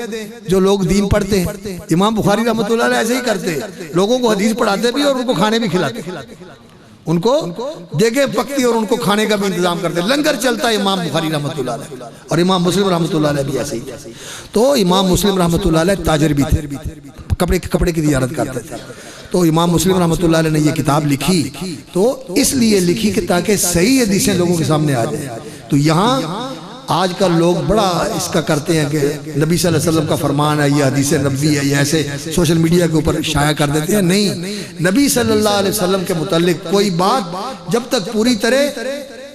جو لوگ دین پڑھتے ہیں، امام بخاری رحمۃ اللہ علیہ ایسے ہی کرتے، لوگوں کو حدیث پڑھاتے بھی اور ان کو کھانے بھی کھلاتے، ان کو دیگیں پکتی اور ان کو کھانے کا بھی انتظام کرتے، لنگر چلتا ہے امام بخاری رحمۃ اللہ علیہ، اور امام مسلم رحمۃ اللہ علیہ بھی ایسے ہی۔ تو امام مسلم رحمۃ اللہ علیہ تاجر بھی تھے، کپڑے کی تجارت کرتے تھے۔ تو امام مسلم رحمۃ اللہ علیہ نے یہ کتاب لکھی تو اس لیے لکھی کہ تاکہ صحیح حدیثیں لوگوں کے سامنے آ جائیں۔ تو یہاں آج کل لوگ بڑا اس کا کرتے ہیں کہ نبی صلی اللہ علیہ وسلم کا فرمان ہے، یہ حدیث نبوی ہے، یہ ایسے سوشل میڈیا کے اوپر شائع کر دیتے ہیں۔ نہیں، نبی صلی اللہ علیہ وسلم کے متعلق کوئی بات جب تک پوری طرح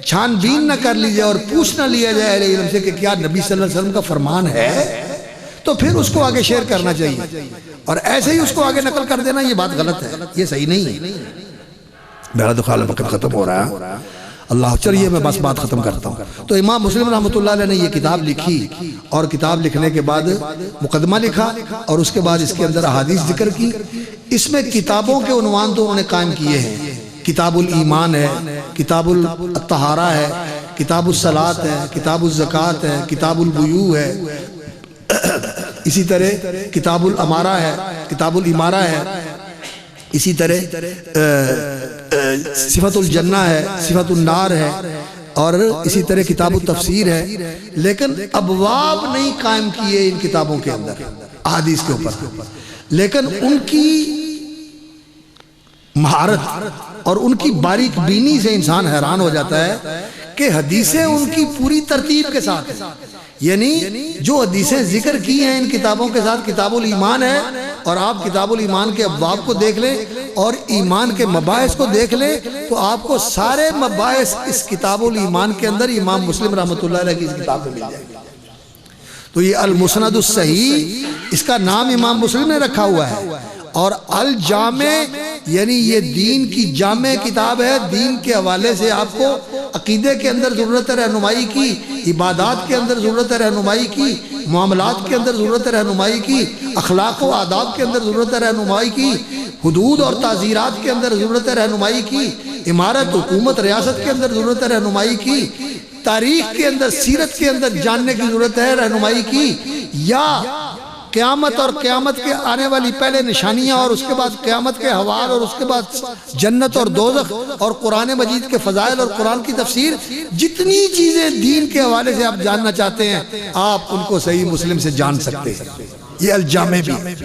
چھان بین نہ کر لی جائے اور پوچھ نہ لیا جائے اہل علم سے کہ کیا نبی صلی اللہ علیہ وسلم کا فرمان ہے، تو پھر اس کو آگے شیئر کرنا چاہیے، اور ایسے ہی اس کو آگے نقل کر دینا یہ بات غلط ہے، یہ صحیح نہیں ہے۔ میرا تو خیال وقت ختم ہو رہا ہے، اللہ چلیے میں بس بات ختم کرتا ہوں۔ تو امام مسلم رحمۃ اللہ علیہ نے یہ کتاب لکھی، اور کتاب لکھنے کے بعد مقدمہ لکھا، اور اس کے بعد اس کے اندر احادیث ذکر کی۔ اس میں کتابوں کے عنوان تو انہوں نے قائم کیے ہیں، کتاب الایمان ہے، کتاب الطہارہ ہے، کتاب الصلاۃ ہے، کتاب الزکوٰۃ ہے، کتاب البیوع ہے، اسی طرح کتاب الامارہ ہے، کتاب الامارہ ہے، اسی طرح صفت الجنہ ہے، صفت النار ہے، اور اسی طرح کتاب التفسیر ہے، لیکن ابواب نہیں قائم کیے ان کتابوں کے اندر احادیث کے اوپر، لیکن ان کی مہارت اور ان کی باریک بینی سے انسان حیران ہو جاتا ہے کہ حدیثیں ان کی پوری ترتیب کے ساتھ ہیں، یعنی جو حدیثیں ذکر کی ہیں ان کتابوں کے ساتھ، کتاب الایمان ہے، اور آپ کتاب الایمان کے ابواب کو دیکھ لیں اور ایمان کے مباحث کو دیکھ لیں تو آپ کو سارے مباحث اس کتاب الایمان کے اندر امام مسلم رحمۃ اللہ علیہ کی اس کتاب میں مل جائے گا۔ تو یہ المسند الصحیح اس کا نام امام مسلم نے رکھا ہوا ہے، اور الجامع یعنی یہ دین کی جامع کتاب ہے، دین کے حوالے سے آپ کو عقیدے کے اندر ضرورت رہنمائی کی، عبادات کے اندر ضرورت رہنمائی کی، معاملات کے اندر ضرورت رہنمائی کی، اخلاق و آداب کے اندر ضرورت رہنمائی کی، حدود اور تعزیرات کے اندر ضرورت رہنمائی کی، امارت حکومت ریاست کے اندر ضرورت رہنمائی کی، تاریخ کے اندر سیرت کے اندر جاننے کی ضرورت ہے رہنمائی کی، یا قیامت اور قیامت کے آنے والی پہلے نشانیاں اور اس کے بعد قیامت کے حوال اور اس کے بعد جنت اور دوزخ اور قرآن مجید کے فضائل اور قرآن کی تفسیر، جتنی چیزیں دین کے حوالے سے آپ جاننا چاہتے ہیں آپ ان کو صحیح مسلم سے جان سکتے ہیں۔ یہ الجامع بھی،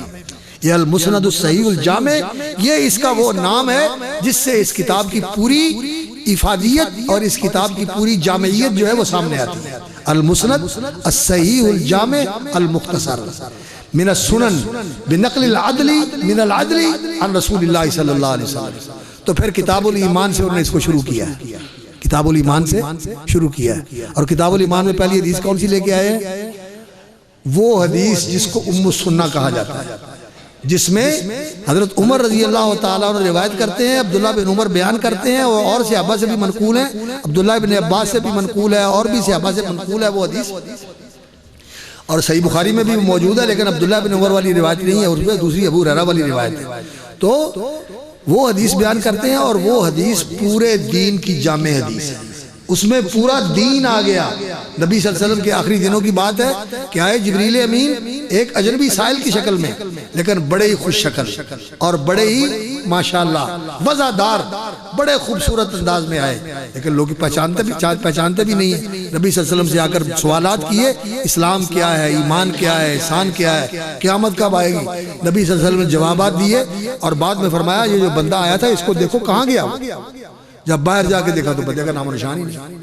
یہ المسند الصحیح الجامع، یہ اس کا وہ نام ہے جس سے اس کتاب کی پوری افادیت اور اس کتاب کی پوری جامعیت جو ہے وہ سامنے آتی ہے۔ المسند الصحیح الجامع المختصر من السنن بنقل العدل من العدل عن رسول اللہ صلی اللہ علیہ وسلم۔ تو پھر کتاب الایمان سے انہوں نے اس کو شروع کیا ہے، کتاب الایمان سے شروع کیا ہے، اور کتاب الایمان میں پہلی حدیث کون سی لے کے آئے ہیں؟ وہ حدیث جس کو ام السنہ کہا جاتا ہے، جس میں حضرت عمر رضی اللہ تعالیٰ عنہ روایت کرتے ہیں، عبداللہ بن عمر بیان کرتے ہیں، اور صحابہ سے بھی منقول ہیں، عبداللہ بن عباس سے بھی منقول ہے، اور بھی صحابہ سے منقول ہے وہ حدیث، اور صحیح بخاری میں بھی موجود ہے، لیکن عبداللہ بن عمر والی روایت نہیں ہے، اس میں دوسری ابو ہریرہ والی روایت ہے۔ تو وہ حدیث بیان کرتے ہیں، اور وہ حدیث پورے دین کی جامع حدیث ہے، اس میں پورا دین آ گیا۔ نبی صلی اللہ علیہ وسلم کے آخری دنوں کی بات ہے کہ آئے جبریل امین ایک اجنبی سائل کی شکل میں، لیکن بڑے ہی خوش شکل اور بڑے ہی ماشاءاللہ وضعدار، بڑے خوبصورت انداز میں آئے، لیکن لوگ پہچانتے بھی نہیں ہیں۔ نبی صلی اللہ علیہ وسلم سے آ کر سوالات کیے، اسلام کیا ہے، ایمان کیا ہے، احسان کیا ہے، قیامت کب آئے گی؟ نبی صلی اللہ علیہ وسلم نے جوابات دیے، اور بعد میں فرمایا یہ جو بندہ آیا تھا اس کو دیکھو کہاں گیا۔ جب باہر جا کے دیکھا تو بندے کا نام و نشان ہی نہیں۔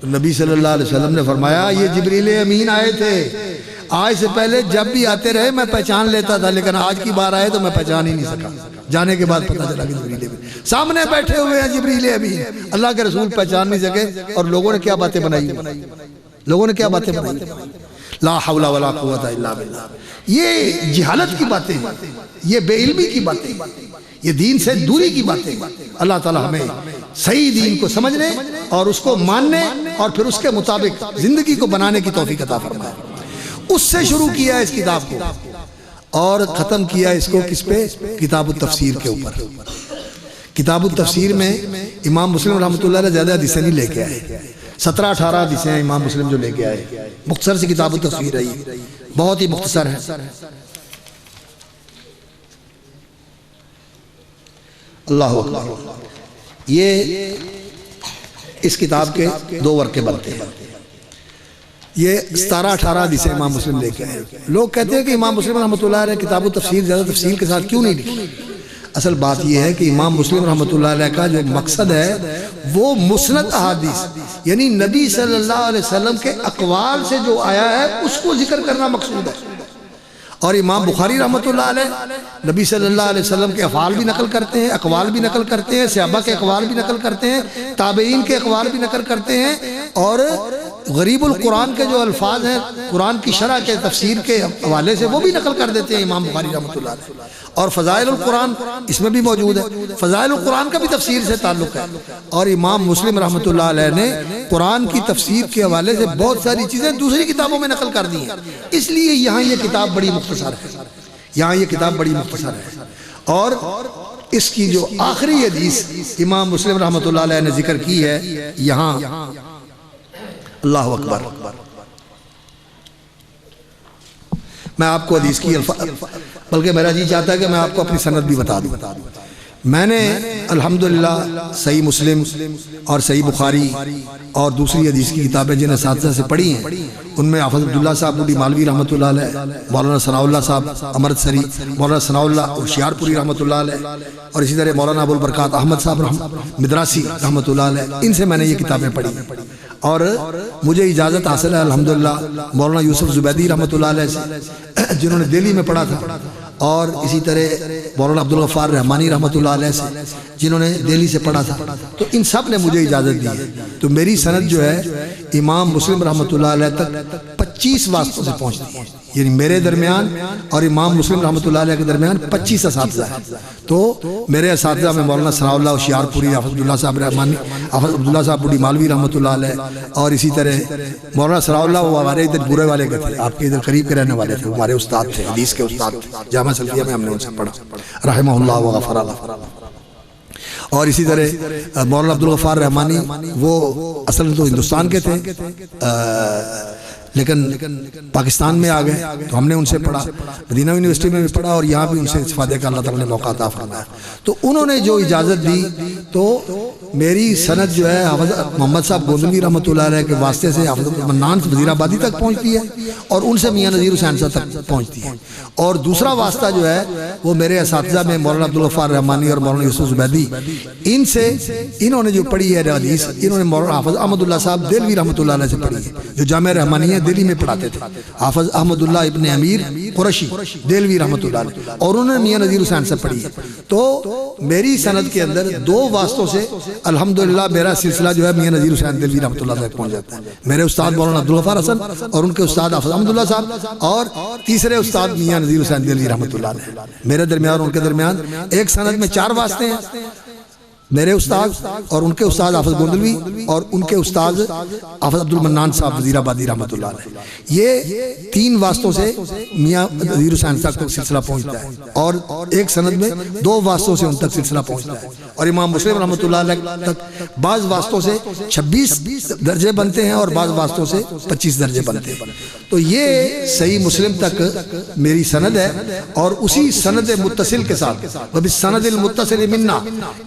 تو نبی صلی اللہ علیہ وسلم نے فرمایا یہ جبریل امین آئے تھے، آج سے پہلے جب بھی آتے رہے میں پہچان لیتا تھا، لیکن آج کی بار آئے تو میں پہچان ہی نہیں سکا۔ جانے کے بعد پتہ چلا کہ جبریل امین سامنے بیٹھے ہوئے ہیں، جبریل امین، اللہ کے رسول پہچان نہیں سکے، اور لوگوں نے کیا باتیں بنائی، لا حول ولا قوت الا باللہ۔ یہ جہالت کی باتیں، یہ بے علمی کی باتیں، یہ دین سے دوری کی باتیں۔ اللہ تعالی ہمیں صحیح دین کو سمجھنے اور اس کو ماننے اور پھر اس کے مطابق زندگی کو بنانے کی توفیق عطا فرمائے۔ اس سے شروع کیا اس کتاب کو اور ختم کیا اس کو کس پہ؟ کتاب التفسیر کے اوپر۔ کتاب التفسیر میں امام مسلم رحمۃ اللہ علیہ زیادہ حدیثیں نہیں لے کے آئے، 17-18 حدیثیں امام مسلم جو لے کے آئے، مختصر سی کتاب التفسیر ہے، بہت ہی مختصر ہے۔ اللہ اکبر۔ یہ اس کتاب کے 2 ورقے بنتے ہیں، یہ 17-18 حدیثیں امام مسلم لے کے آئے۔ لوگ کہتے ہیں کہ امام مسلم رحمۃ اللہ علیہ کتاب التفسیر زیادہ تفصیل کے ساتھ کیوں نہیں لکھی؟ اصل بات یہ ہے کہ امام مسلم رحمۃ اللہ علیہ کا جو مقصد ہے وہ مسند احادیث، یعنی نبی صلی اللہ علیہ وسلم کے اقوال سے جو آیا ہے اس کو ذکر کرنا مقصود ہے۔ اور امام بخاری رحمۃ اللہ علیہ نبی صلی اللہ علیہ وسلم کے افعال بھی نقل کرتے ہیں، اقوال بھی نقل کرتے ہیں، صحابہ کے اقوال بھی نقل کرتے ہیں، تابعین کے اقوال بھی نقل کرتے ہیں، اور غریب القرآن کے جو الفاظ ہیں قرآن کی شرح کے تفسیر کے حوالے سے وہ بھی نقل کر دیتے ہیں امام بخاری رحمۃ اللہ علیہ۔ اور فضائل القرآن اس میں بھی موجود ہے، فضائل القرآن کا بھی تفسیر سے تعلق ہے۔ اور امام مسلم رحمۃ اللہ علیہ نے قرآن کی تفسیر کے حوالے سے بہت ساری چیزیں دوسری کتابوں میں نقل کر دی ہیں، اس لیے یہاں یہ کتاب بڑی مختصر ہے۔ اور اس کی جو آخری حدیث امام مسلم رحمۃ اللہ علیہ نے ذکر کی ہے یہاں، اللہ اکبر۔ میں آپ کو حدیث کی بلکہ میرا جی چاہتا ہے کہ میں آپ کو اپنی سند بھی بتا دوں۔ میں نے الحمدللہ صحیح مسلم اور صحیح بخاری اور دوسری حدیث کی کتابیں جن اساتذہ سے پڑھی ہیں ان میں حافظ عبداللہ صاحب بوڑھی مالوی رحمۃ اللہ علیہ، مولانا ثناء اللہ صاحب امرتسری، مولانا ثناء اللہ ہوشیار پوری رحمۃ اللہ علیہ، اور اسی طرح مولانا ابو البرکات احمد صاحب مدراسی رحمۃ اللہ علیہ، ان سے میں نے یہ کتابیں پڑھی، اور مجھے اجازت حاصل ہے الحمدللہ مولانا یوسف زبیدی رحمۃ اللہ علیہ سے جنہوں نے دہلی میں پڑھا تھا، اور اسی طرح مولانا عبدالغفار رحمانی رحمۃ اللہ علیہ سے جنہوں نے دہلی سے پڑھا تھا، تو ان سب نے مجھے اجازت دی ہے۔ تو میری سند جو ہے امام مسلم رحمۃ اللہ علیہ تک 25 واسطوں سے پہنچتی ہے، یعنی میرے درمیان اور امام مسلم رحمۃ اللہ علیہ کے درمیان 25 اساتذہ ہیں۔ تو میرے اساتذہ میں مولانا ثناء اللہ ہوشیار پوری، حافظ عبداللہ صاحب رحمانی، حافظ عبداللہ صاحب بوڑھی مالوی رحمۃ اللہ علیہ، اور اسی طرح مولانا ثناء اللہ وہ ہمارے ادھر بورے والے کے تھے، آپ کے ادھر قریب کے رہنے والے تھے، ہمارے استاد تھے، حدیث کے استاد تھے، جامعہ سلفیہ میں ہم نے ان سے پڑھا رحمہ اللہ وغفر اللہ۔ اور اسی طرح مولانا عبدالغفار رحمانی وہ اصل تو ہندوستان کے تھے لیکن پاکستان میں آ گئے، تو ہم نے ان سے پڑھا، مدینہ یونیورسٹی میں بھی پڑھا، اور یہاں بھی ان سے استفادے کا اللہ تعالیٰ نے موقع عطا فرمایا۔ تو انہوں نے جو اجازت دی تو میری سند جو ہے حافظ محمد صاحب گوندلوی رحمۃ اللہ علیہ کے واسطے سے حافظ منان وزیر آبادی تک پہنچتی ہے، اور ان سے میاں نذیر حسین صاحب تک پہنچتی ہے۔ اور دوسرا واسطہ جو ہے وہ میرے اساتذہ میں مولانا عبدالغفار رحمانی اور مولانا یوسف زبیدی، ان سے انہوں نے جو پڑھی ہے حدیث، انہوں نے مولانا حافظ احمد اللہ صاحب دہلوی رحمۃ اللہ علیہ سے پڑھی ہے، جو جامعہ رحمانیہ دہلی میں پڑھاتے تھے، حافظ احمد اللہ ابن امیر قرشی دہلوی رحمۃ اللہ علیہ، اور انہوں نے میاں نذیر حسین سے پڑھی ہے۔ تو میری سند کے اندر 2 واسطوں سے الحمدللہ میرا سلسلہ جو ہے میاں نذیر حسین دہلوی رحمۃ اللہ تک پہنچ جاتا ہے۔ میرے استاد مولانا عبدالغفار حسن اور ان کے استاد حافظ احمد اللہ صاحب، اور تیسرے استاد میاں نذیر حسین دہلوی رحمۃ اللہ علیہ، میرے درمیان اور ان کے درمیان ایک سند میں 4 واسطے ہیں، میرے استاد اور ان کے استاد حافظ گوندلوی اور ان کے استاد حافظ عبد المنان صاحب وزیر آبادی رحمۃ اللہ علیہ۔ یہ 3 واسطوں سے میاں نذیر حسین صاحب تک سلسلہ پہنچتا ہے، اور ایک سند میں 2 واسطوں سے ان تک سلسلہ پہنچتا ہے، اور امام مسلم رحمۃ اللہ علیہ تک بعض واسطوں سے 26 درجے بنتے ہیں اور بعض واسطوں سے 25 درجے بنتے ہیں۔ تو یہ صحیح مسلم تک میری سند ہے، اور اسی سند متصل کے ساتھ وبالسند المتصل منا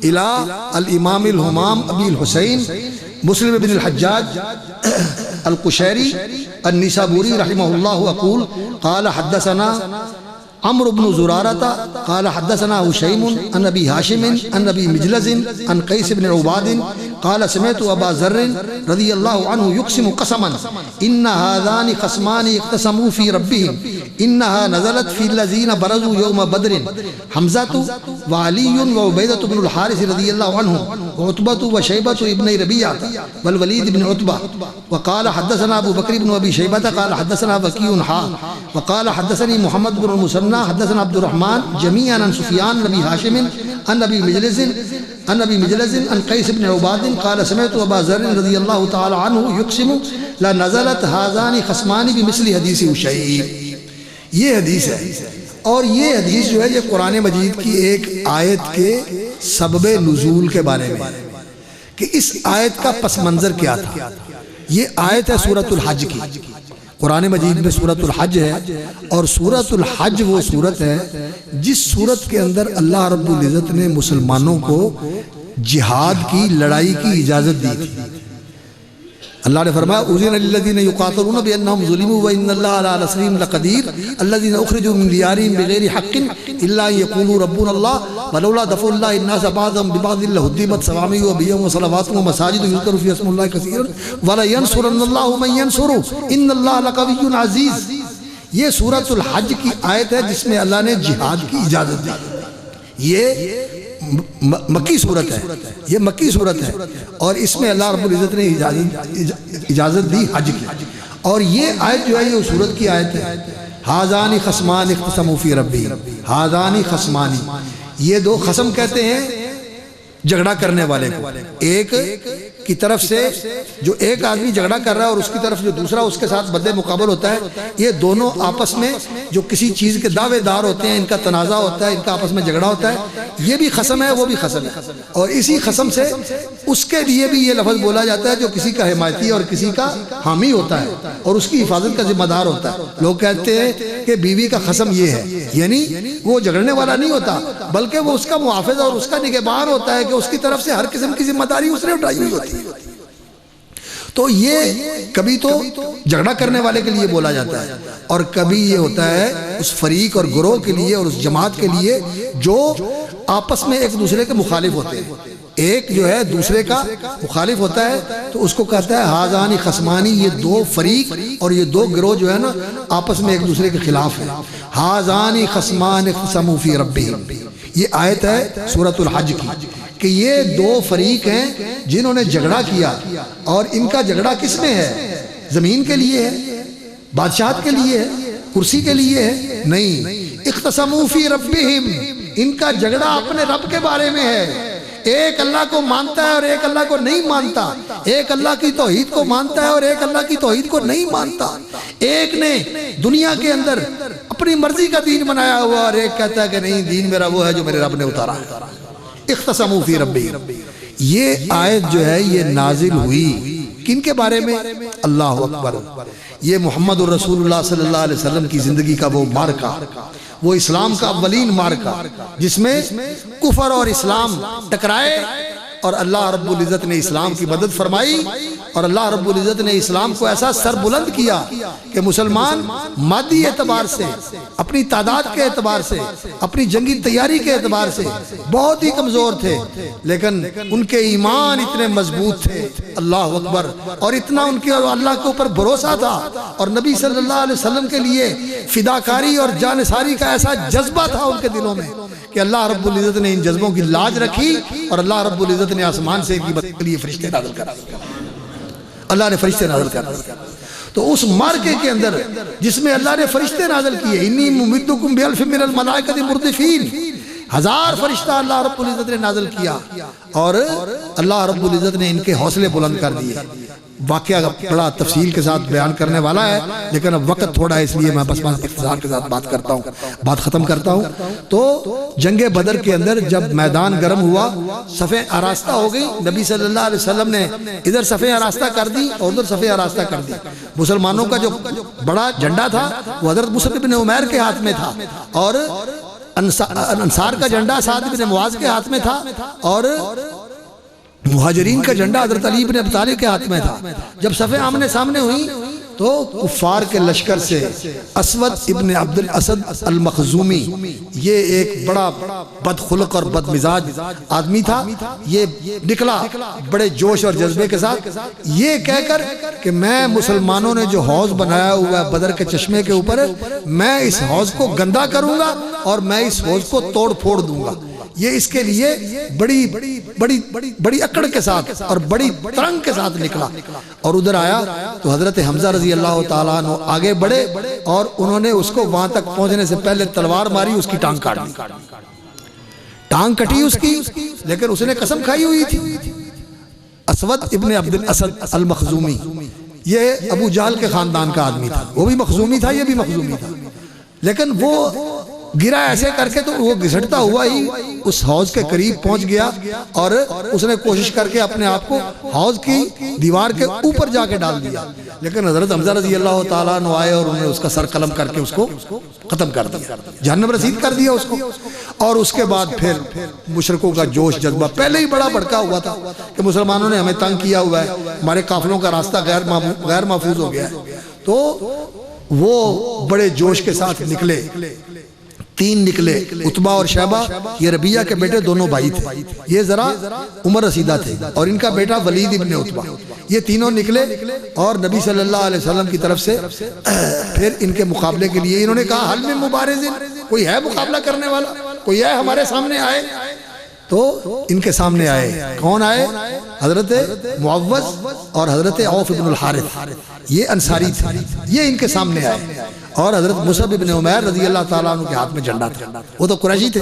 الى الامام الہمام ابی الحسین مسلم بن الحجاج القشیری النسابوری رحمہ اللہ اقول قال حدثنا عمرو بن زرارة قال حدثنا هشيم عن ابي هاشم عن ابي مجلز عن قيس بن عباد قال سمعت ابا ذر رضي الله عنه يقسم قسما ان هذان خصمان اقتسموا في ربهم انها نزلت في الذين برزوا يوم بدر حمزة وعلي وعبيدة بن الحارث رضي الله عنهم وعتبة وشيبة ابن ربيعة والوليد بن عتبة وقال حدثنا ابو بكر بن ابي شيبة قال حدثنا وكيع وقال حدثني محمد بن المثنى حدثنا عبد الرحمن جميعا عن سفيان نبي هاشم عن ابي مجلس عن قيس بن عباد قال سمعت ابا ذر رضي الله تعالى عنه يقسم لا نزلت هذان خصمان بمثل حديث هشيم۔ یہ حدیث ہے، اور یہ حدیث جو ہے یہ قرآن مجید کی ایک آیت کے سبب نزول کے بارے میں، کہ اس آیت کا پس منظر کیا تھا۔ یہ آیت ہے سورۃ الحج کی، قرآن مجید میں سورۃ الحج ہے، اور سورۃ الحج وہ سورت ہے جس سورت کے اندر اللہ رب العزت نے مسلمانوں کو جہاد کی، لڑائی کی اجازت دی تھی۔ اللہ نے فرمایا اذن للذین یقاتلون بانہم ظلموا وان اللہ علی نصرہم لقدیر الذین اخرجوا من دیارہم بغیر حق الا ان یقولوا ربنا اللہ ولولا دفع اللہ الناس بعضهم ببعض لهدمت صوامع وبیع وصلوات ومساجد یذکر فیہا اسم اللہ کثیرا ولینصرن اللہ من ینصرہ ان اللہ لقوی عزیز۔ یہ سورۃ الحج کی آیت ہے جس میں اللہ نے جہاد کی اجازت دی۔ یہ مکی صورت ہے، یہ مکی صورت ہے، اور اس میں اللہ رب العزت نے اجازت دی حج کی، اور یہ آیت جو ہے یہ صورت کی آیت ہے۔ ہذان خصمان اختصموا فی ربہم، ہذان خصمان، یہ 2 خصم کہتے ہیں جھگڑا کرنے والے کو، ایک کی طرف سے جو ایک آدمی جھگڑا کر رہا ہے اور اس کی طرف جو دوسرا اس کے ساتھ بد مقابل ہوتا ہے، یہ دونوں آپس میں جو کسی چیز کے دعوے دار ہوتے ہیں، ان کا تنازع ہوتا ہے، ان کا آپس میں جھگڑا ہوتا ہے، یہ بھی خصم ہے وہ بھی خصم ہے، اور اسی خصم سے اس کے لیے بھی یہ لفظ بولا جاتا ہے جو کسی کا حمایتی اور کسی کا حامی ہوتا ہے اور اس کی حفاظت کا ذمہ دار ہوتا ہے۔ لوگ کہتے ہیں کہ بیوی کا خصم یہ ہے، یعنی وہ جھگڑنے والا نہیں ہوتا بلکہ وہ اس کا محافظ اور اس کا نگہبان ہوتا ہے کہ اس کی طرف سے ہر قسم کی ذمہ داری اس نے اٹھائی ہوئی ہوتی ہے۔ تو یہ کبھی تو جھگڑا کرنے والے کے لیے بولا جاتا ہے، اور کبھی یہ ہوتا ہے اس فریق اور گروہ کے لیے اور اس جماعت کے لیے جو آپس میں ایک دوسرے کے مخالف ہوتے ہیں، ایک جو ہے دوسرے کا مخالف ہوتا ہے تو اس کو کہتا ہے ہذان خصمان، یہ 2 فریق اور یہ 2 گروہ جو ہے نا آپس میں ایک دوسرے کے خلاف ہیں۔ ہذان خصمان اختصموا فی ربہم، یہ آیت ہے سورۃ الحج کی، کہ یہ 2 فریق ہیں جنہوں نے جھگڑا کیا، اور ان کا جھگڑا کس میں ہے؟ زمین کے لیے ہے، بادشاہت کے لیے ہے، کرسی کے لیے ہے؟ نہیں، اختصموا فی ربہم، ان کا جھگڑا اپنے رب کے بارے میں ہے۔ ایک اللہ کو مانتا ہے اور ایک اللہ کو نہیں مانتا، ایک اللہ کی توحید کو مانتا ہے اور ایک اللہ کی توحید کو نہیں مانتا، ایک نے دنیا کے اندر اپنی مرضی کا دین بنایا ہوا اور ایک کہتا ہے کہ نہیں، دین میرا وہ ہے جو میرے رب نے اتارا ہے۔ اختصموا فی ربہم، یہ آیت جو ہے یہ نازل ہوئی کن کے بارے میں؟ اللہ اکبر، یہ محمد الرسول اللہ صلی اللہ علیہ وسلم کی زندگی کا وہ معرکہ، وہ اسلام کا اولین معرکہ جس میں کفر اور اسلام ٹکرائے اور اللہ رب العزت نے اسلام کی مدد فرمائی اور اللہ رب العزت نے اسلام کو ایسا سر بلند کیا کہ مسلمان مادی اعتبار سے، اپنی تعداد کے اعتبار سے، اپنی جنگی تیاری کے اعتبار سے بہت ہی کمزور تھے، لیکن ان کے ایمان اتنے مضبوط تھے، اللہ اکبر، اور اتنا ان کے اللہ کے اوپر بھروسہ تھا، اور نبی صلی اللہ علیہ وسلم کے لیے فداکاری اور جانثاری کا ایسا جذبہ تھا ان کے دلوں میں کہ اللہ رب العزت نے ان جذبوں کی لاج رکھی، اور اللہ رب العزت نے آسمان سے ان کی مدد کے لیے فرشتے نازل کر اللہ نے فرشتے نازل کر تو اس مارکے کے اندر جس میں اللہ نے فرشتے نازل کیے، انی ممدکم بی الف من الملائکۃ مردفین، 1000 فرشتہ اللہ رب العزت نے نازل کیا، اور اللہ رب العزت نے ان کے حوصلے بلند کر دیے۔ واقعہ بڑا تفصیل کے ساتھ بیان کرنے والا ہے، لیکن اب وقت تھوڑا ہے، اس لیے میں بس اختصار کے ساتھ بات ختم کرتا ہوں۔ تو جنگ بدر کے اندر جب میدان گرم ہوا، صفیں آراستہ ہو گئی، نبی صلی اللہ علیہ وسلم نے ادھر صفیں آراستہ کر دی اور ادھر صفیں آراستہ کر دی۔ مسلمانوں کا جو بڑا جھنڈا تھا وہ حضرت مصعب بن عمیر کے ہاتھ میں تھا، اور انصار کا جھنڈا سعد بن معاذ کے ہاتھ میں تھا، اور مہاجرین کا جھنڈا حضرت علی بن ابی طالب کے ہاتھ میں تھا۔ جب صفیں آمنے سامنے ہوئی تو کفار کے لشکر سے اسود ابن عبد الاسد المخزومی، یہ ایک بڑا بدخلق اور بد مزاج آدمی تھا، یہ نکلا بڑے جوش اور جذبے کے ساتھ، یہ کہہ کر کہ میں مسلمانوں نے جو حوض بنایا ہوا ہے بدر کے چشمے کے اوپر، میں اس حوض کو گندا کروں گا اور میں اس حوض کو توڑ پھوڑ دوں گا۔ یہ اس کے لیے بڑی اکڑ کے ساتھ اور بڑی ترنگ کے ساتھ نکلا، اور ادھر آیا تو حضرت حمزہ رضی اللہ تعالیٰ عنہ آگے بڑھے، اور انہوں نے اس کو وہاں تک پہنچنے سے پہلے تلوار ماری، اس کی ٹانگ کاٹ دی، ٹانگ کٹی اس کی، لیکن اس نے قسم کھائی ہوئی تھی۔ اسود ابن عبد الاسد المخزومی، یہ ابو جہل کے خاندان کا آدمی تھا، وہ بھی مخزومی تھا، یہ بھی مخزومی تھا، لیکن وہ گرا ایسے کر کے تو وہ گھسٹتا ہوا ہی اس حوض کے قریب پہنچ گیا، اور اس نے کوشش کر کے اپنے آپ کو حوض کی دیوار کے اوپر جا کے ڈال دیا، لیکن حضرت حمزہ رضی اللہ تعالیٰ عنہ آئے اور انہوں نے اس کا سر قلم کر کے اس کو ختم کر دیا، جہنم رسید کر دیا اس کو۔ اور اس کے بعد پھر مشرکوں کا جوش جذبہ پہلے ہی بڑا بھڑکا ہوا تھا کہ مسلمانوں نے ہمیں تنگ کیا ہوا ہے، ہمارے قافلوں کا راستہ غیر محفوظ ہو گیا ہے، تو وہ بڑے جوش کے ساتھ نکلے، 3 نکلے، عتبہ اور شیبہ، یہ ربیعہ کے بیٹے دونوں بھائی تھے، یہ ذرا عمر رسیدہ تھے، اور ان کا بیٹا ولید ابن عتبہ، یہ تینوں نکلے اور نبی صلی اللہ علیہ وسلم کی طرف سے پھر ان کے مقابلے کے لیے انہوں نے کہا حل من مبارز، کوئی ہے مقابلہ کرنے والا، کوئی ہے ہمارے سامنے آئے؟ تو ان کے سامنے آئے، کون آئے؟ حضرت معوذ اور حضرت عوف بن الحارث، یہ انصاری تھے، یہ ان کے سامنے آئے، اور حضرت مصعب بن عمیر رضی اللہ تعالیٰ عنہ کے ہاتھ میں جھنڈا تھا، وہ تو قریشی تھے،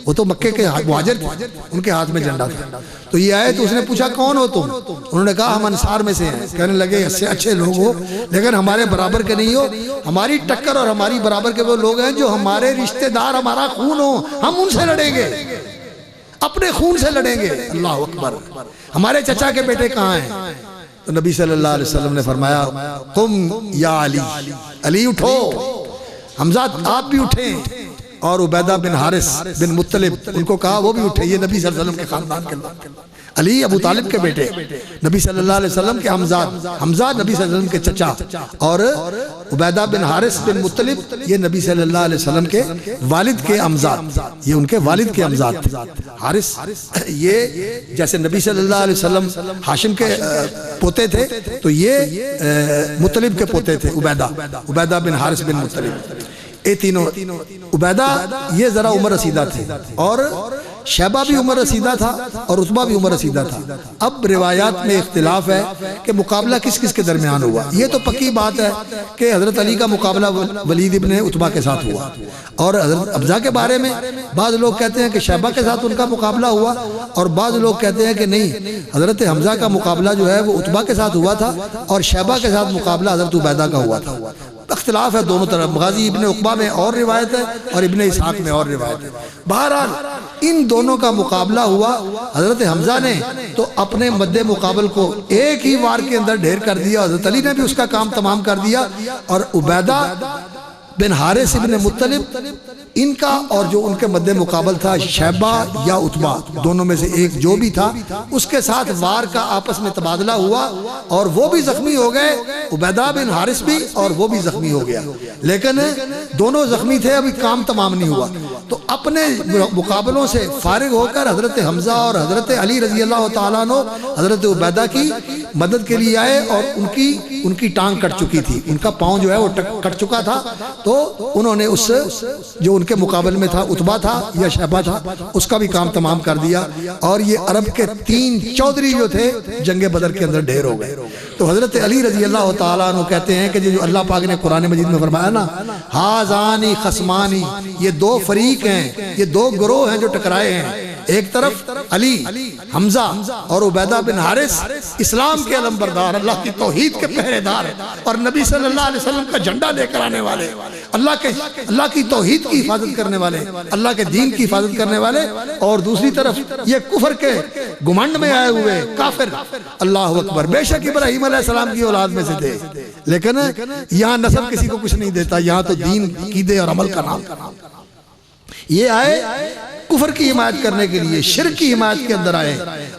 وہ تو مکے کے مہاجر تھے، ان کے ہاتھ میں جھنڈا تھا۔ تو یہ آئے تو اس نے پوچھا کون ہو تم؟ انہوں نے کہا ہم انصار میں سے ہیں۔ کہنے لگے اس سے اچھے لوگ ہو لیکن ہمارے برابر کے نہیں ہو، ہماری ٹکر اور ہماری برابر کے وہ لوگ ہیں جو ہمارے رشتہ دار، ہمارا خون ہو، ہم ان سے لڑیں گے، اپنے خون سے لڑیں گے۔ اللہ اکبر، ہمارے چچا کے بیٹے کہاں ہیں؟ تو نبی صلی اللہ علیہ وسلم نے فرمایا قم یا علی، علی اٹھو، حمزہ آپ بھی اٹھیں، اور عبیدہ بن حارث بن مطلب ان کو کہا وہ بھی اٹھے، یہ نبی صلی اللہ علیہ وسلم کے خاندان کے لوگ، علی ابو طالب کے بیٹے، نبی صلی اللہ علیہ وسلم کے حمزہ، حمزہ نبی صلی اللہ علیہ وسلم کے چچا، اور عبیدہ بن حارث بن مطلب یہ نبی صلی اللہ علیہ وسلم کے والد کے امزاد، یہ ان کے والد کے امزاد تھے۔ حارث یہ جیسے نبی صلی اللہ علیہ وسلم ہاشم کے پوتے تھے تو یہ مطلب کے پوتے تھے، عبیدہ بن حارث بن مطلب، یہ تینوں۔ عبیدہ یہ ذرا عمر رسیدہ تھے، اور شیبہ بھی عمر رسیدہ تھا، اور عتبہ بھی عمر رسیدہ تھا۔ اب روایات میں اختلاف ہے کہ مقابلہ کس کس کے درمیان ہوا۔ یہ تو پکی بات ہے کہ حضرت علی کا مقابلہ ولید ابن عتبہ کے ساتھ ہوا، اور حضرت حمزہ کے بارے میں بعض لوگ کہتے ہیں کہ شیبہ کے ساتھ ان کا مقابلہ ہوا، اور بعض لوگ کہتے ہیں کہ نہیں، حضرت حمزہ کا مقابلہ جو ہے وہ عتبہ کے ساتھ ہوا تھا، اور شیبہ کے ساتھ مقابلہ حضرت عبیدہ کا ہوا تھا۔ اختلاف ہے دونوں طرف، غازی ابن عقبہ میں اور روایت ہے اور ابن اسحاق میں اور روایت ہے۔ بہرحال ان دونوں کا مقابلہ ہوا، حضرت حمزہ نے تو اپنے مد مقابل کو ایک ہی وار کے اندر ڈھیر کر دیا، حضرت علی نے بھی اس کا کام تمام کر دیا، اور عبیدہ بن حارث بن مطلب ان کا اور جو ان کے مد مقابل تھا شیبہ یا عتبہ، دونوں میں سے ایک جو بھی تھا، اس کے ساتھ وار کا آپس میں تبادلہ ہوا اور وہ بھی زخمی ہو گئے، عبیدہ بن حارث بھی، اور وہ بھی زخمی ہو گیا، لیکن دونوں زخمی تھے، ابھی کام تمام نہیں ہوا۔ تو اپنے مقابلوں سے فارغ ہو کر حضرت حمزہ اور حضرت علی رضی اللہ تعالیٰ عنہ حضرت عبیدہ کی مدد کے لیے آئے، اور ان کی ٹانگ کٹ چکی تھی، ان کا پاؤں جو ہے وہ کٹ چکا تھا، تو انہوں نے اس جو ان کے مقابل میں تھا، عتبہ تھا یا شیبہ تھا، اس کا بھی کام تمام کر دیا، اور یہ عرب کے 3 چودھری جو تھے جنگ بدر کے اندر ڈھیر ہو گئے۔ تو حضرت علی رضی اللہ تعالیٰ عنہ کہتے ہیں کہ جو اللہ پاک نے قرآن مجید میں فرمایا نا، ہازانی خصمانی، یہ 2 فریق ہیں، یہ 2 گروہ ہیں جو ٹکرائے ہیں، ایک طرف علی، حمزہ اور عبیدہ بن حارث، اسلام کے علمبردار، اللہ کی توحید کے پہرے دار، اور نبی صلی اللہ علیہ وسلم کا جھنڈا لے کر آنے والے، اللہ کی توحید کی حفاظت کرنے والے، اللہ کے دین کی حفاظت کرنے والے، اور دوسری طرف یہ کفر کے گمنڈ میں آئے ہوئے کافر۔ اللہ اکبر، بے شک ابراہیم علیہ السلام کی اولاد میں سے تھے، لیکن یہاں نسب کسی کو کچھ نہیں دیتا، یہاں تو دین، عقیدے اور عمل کا نام۔ یہ آئے کفر کی حمایت کرنے کے لیے، شرک کی حمایت کے اندر آئے،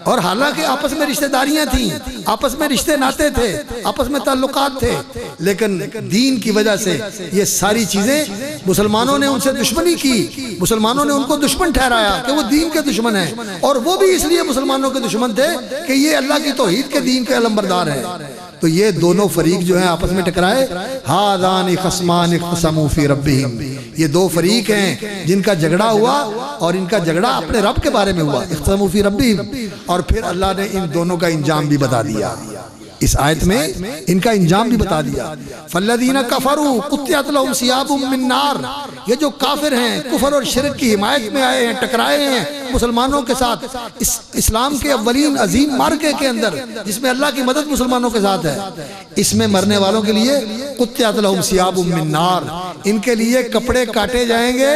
اور حالانکہ آپس میں رشتہ داریاں تھیں، آپس میں رشتے ناتے تھے، آپس میں تعلقات تھے، لیکن دین کی وجہ سے یہ ساری چیزیں مسلمانوں نے ان سے دشمنی کی، مسلمانوں نے ان کو دشمن ٹھہرایا کہ وہ دین کے دشمن ہیں، اور وہ بھی اس لیے مسلمانوں کے دشمن تھے کہ یہ اللہ کی توحید کے دین کے علمبردار ہیں۔ تو یہ دونوں فریق جو ہیں آپس میں ٹکرائے، ہذان خصمان اختصموا فی ربہم، یہ 2 فریق ہیں جن کا جھگڑا ہوا، اور ان کا جھگڑا اپنے رب کے بارے میں ہوا، اختصموا فی ربہم، اور پھر اللہ نے ان دونوں کا انجام بھی بتا دیا، اس آیت میں ان کا انجام بھی بتا دیا۔ فالذین کفروا قطعت لهم ثیاب من نار، یہ جو کافر ہیں، کفر اور شرک کی حمایت میں آئے ہیں، ٹکرائے ہیں مسلمانوں کے ساتھ، اسلام کے اولین عظیم مارکے کے اندر جس میں اللہ کی مدد مسلمانوں کے ساتھ ہے، اس میں مرنے والوں کے لیے قطعت لهم ثیاب من نار، ان کے لیے کپڑے کاٹے جائیں گے،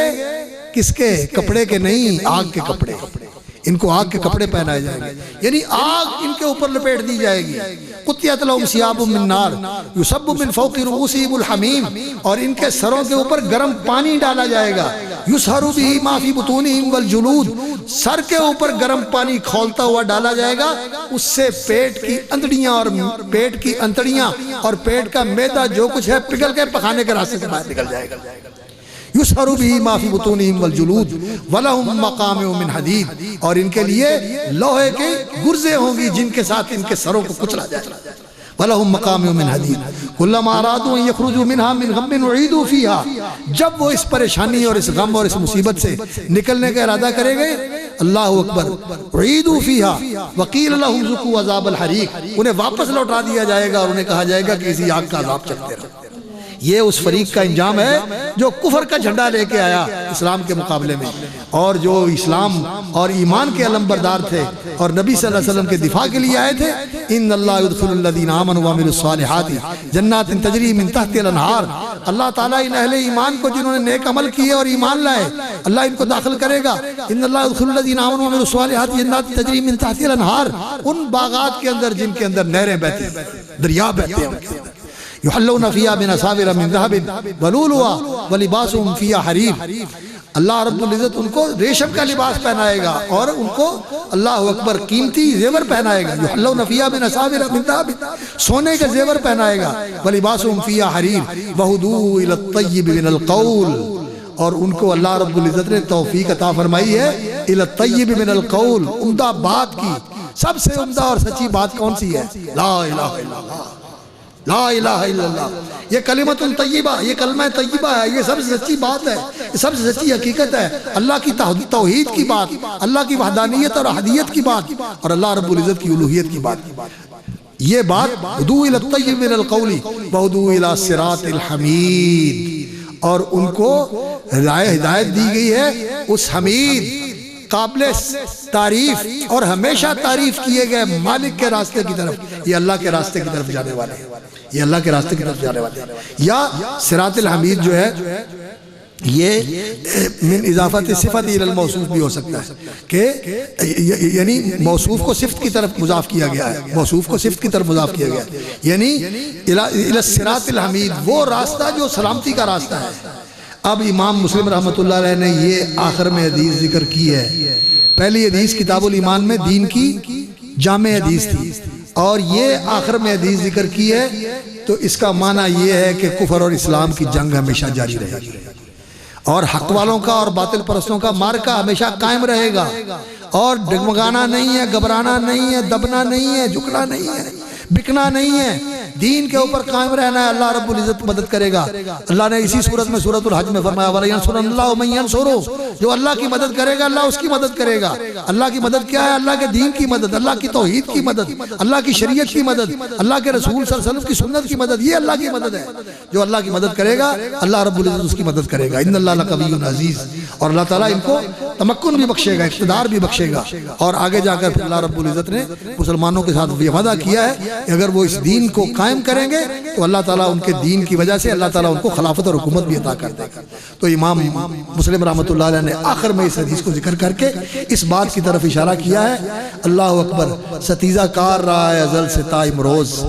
کس کے کپڑے کے نہیں، آگ کے کپڑے، ان کو آگ کے کپڑے پہنائے جائیں گے، یعنی آگ ان کے اوپر لپیٹ دی جائے گی۔ قطعت لهم ثیاب من نار یصب من فوق رؤوسهم الحمیم، اور ان کے سروں کے اوپر گرم پانی ڈالا جائے گا، یسہر بہ ما فی بطونہم والجلود، سر کے اوپر گرم پانی کھولتا ہوا ڈالا جائے گا، اس سے پیٹ کی اندڑیاں اور پیٹ کا میدا جو کچھ ہے پگھل کے پخانے کے راستے سے باہر نکل جائے گا۔ یسہر بہ ما فی بطونہم والجلود ولہم مقامع من حدید، اور ان کے لیے لوہے کے گرزے ہوں گی جن کے ساتھ ان کے سروں کو کچلا جائے گا۔ وَلَهُمْ مَقَامِعُ مِنْ حَدِيدٍ كُلَّمَا أَرَادُوا أَن يَخْرُجُوا مِنْهَا مِنْ غَمٍّ أُعِيدُوا فِيهَا، جب وہ اس پریشانی اور اس غم اور اس مصیبت سے نکلنے کا ارادہ کرے گئے، اللہ اکبر، أُعِيدُوا فِيهَا وَقِيلَ لَهُمْ ذُوقُوا عَذَابَ الْحَرِيقِ، انہیں واپس لوٹا دیا جائے گا اور انہیں کہا جائے گا کہ اسی آگ کا عذاب چکھتے رہو۔ یہ اس فریق کا انجام ہے جو کفر کا جھنڈا لے کے آیا اسلام کے مقابلے میں، اور جو اسلام اور ایمان کے علمبردار تھے اور نبی صلی اللہ علیہ وسلم کے دفاع کے لیے آئے تھے۔ ان اللہ يدخل الذین آمنوا وعملوا الصالحات جنات تجری من تحت الانہار، اللہ تعالیٰ ان اہل ایمان کو جنہوں نے نیک عمل کیے اور ایمان لائے، اللہ ان کو داخل کرے گا۔ ان اللہ يدخل الذین آمنوا وعملوا الصالحات جنات تجری من تحت الانہار، ان باغات کے اندر جن کے اندر نہریں بہتی ہیں، دریا بہتے ہیں، یحلون فیہا من اساور من ذہب ولؤلؤا ولباسہم فیہا حریر، اللہ رب العزت ان کو ریشم کا لباس پہنائے گا اور ان کو اللہ اکبر قیمتی زیور پہنائے گا، یحلون فیہا من اساور من ذہب، سونے کا زیور پہنائے گا، ولباسہم فیہا حریر وہدوا الی الطیب من القول، اور ان کو اللہ رب العزت نے توفیق عطا فرمائی ہے الی الطیب من القول، عمدہ بات کی، سب سے عمدہ اور سچی بات کون سی ہے؟ لا الہ الا اللہ، لا الہ الا اللہ، یہ کلمۃ طیبہ، یہ کلمہ طیبہ ہے، یہ سب سے سچی بات ہے، یہ سب سے سچی حقیقت ہے، اللہ کی توحید کی بات، اللہ کی وحدانیت اور احدیت کی بات، اور اللہ رب العزت کی الوہیت کی بات۔ یہ بات ادعوا الی الطیب من القول وادعوا الی الصراط الحمید، اور ان کو ہدایت دی گئی ہے اس حمید، قابل تعریف اور ہمیشہ تعریف کیے گئے مالک کے راستے کی طرف، یہ اللہ کے راستے کی طرف جانے والے ہیں، یہ اللہ کے راستے کی طرف جانے والے ہیں۔ یا صراط الحمید جو ہے یہ من اضافت صفت الی الموصوف بھی ہو سکتا ہے کہ یعنی موصوف کو صفت کی طرف مضاف کیا گیا ہے، موصوف کو صفت کی طرف مضاف کیا گیا ہے، یعنی الی الصراط الحمید، وہ راستہ جو سلامتی کا راستہ ہے۔ اب امام مسلم رحمۃ اللہ علیہ نے یہ آخر میں حدیث ذکر کی ہے. پہلی حدیث کتاب الایمان میں دین کی جامع حدیث تھی، اور یہ آخر میں حدیث ذکر کی ہے، تو اس کا معنی یہ ہے کہ کفر اور اسلام کی جنگ ہمیشہ جاری رہے گی، اور حق والوں کا اور باطل پرستوں کا مارکہ ہمیشہ قائم رہے گا، اور ڈگمگانا نہیں ہے، گھبرانا نہیں ہے، دبنا نہیں ہے، جھکنا نہیں ہے، بکنا نہیں ہے، دین کے اوپر قائم رہنا ہے. اللہ رب العزت مدد کرے گا. اللہ نے اسی صورت میں سورۃ الحج میں فرمایا وَلَيَنْصُرَنَّ اللَّهُ مَن يَنْصُرُهُ، جو اللہ کی مدد کرے گا اللہ اس کی مدد کرے گا. اللہ کی مدد کیا ہے؟ اللہ کے دین کی مدد، اللہ کی توحید کی مدد، اللہ کی شریعت کی مدد، اللہ کے رسول صلی اللہ علیہ وسلم کی سنت کی مدد. یہ اللہ کی مدد ہے. جو اللہ کی مدد کرے گا اللہ رب العزت اس کی مدد کرے گا. ان اللہ لقوی عزیز. اور اللہ تعالیٰ ان کو تمکن بھی بخشے گا، اقتدار بھی بخشے گا. اور آگے جا کر پھر اللہ رب العزت نے مسلمانوں کے ساتھ یہ وعدہ کیا ہے کہ اگر وہ اس دین کو قائم کریں گے تو اللہ تعالیٰ ان کے دین کی وجہ سے اللہ تعالیٰ ان کو خلافت اور حکومت بھی عطا کر دے گا. تو امام مسلم رحمۃ اللہ علیہ نے آخر میں اس حدیث کو ذکر کر کے اس بات کی طرف اشارہ کیا ہے. اللہ اکبر، ستیزہ کار رہا ہے ازل سے تا امروز.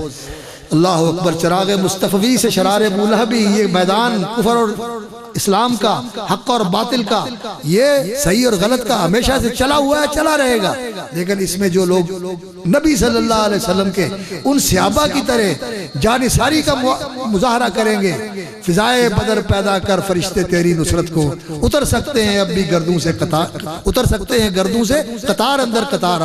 اللہ اکبر، چراغ مصطفی سے شرار ابولہبی. یہ میدان کفر اور اسلام کا، حق اور باطل کا، یہ صحیح اور غلط کا ہمیشہ سے چلا ہوا ہے، چلا رہے گا. لیکن اس میں جو لوگ نبی صلی اللہ علیہ وسلم کے ان صحابہ کی طرح جانثاری کا مظاہرہ کریں گے، فضائے بدر پیدا کر فرشتے تیری نصرت کو، اتر سکتے ہیں اب بھی گردوں سے قطار، اتر سکتے ہیں گردوں سے قطار اندر قطار.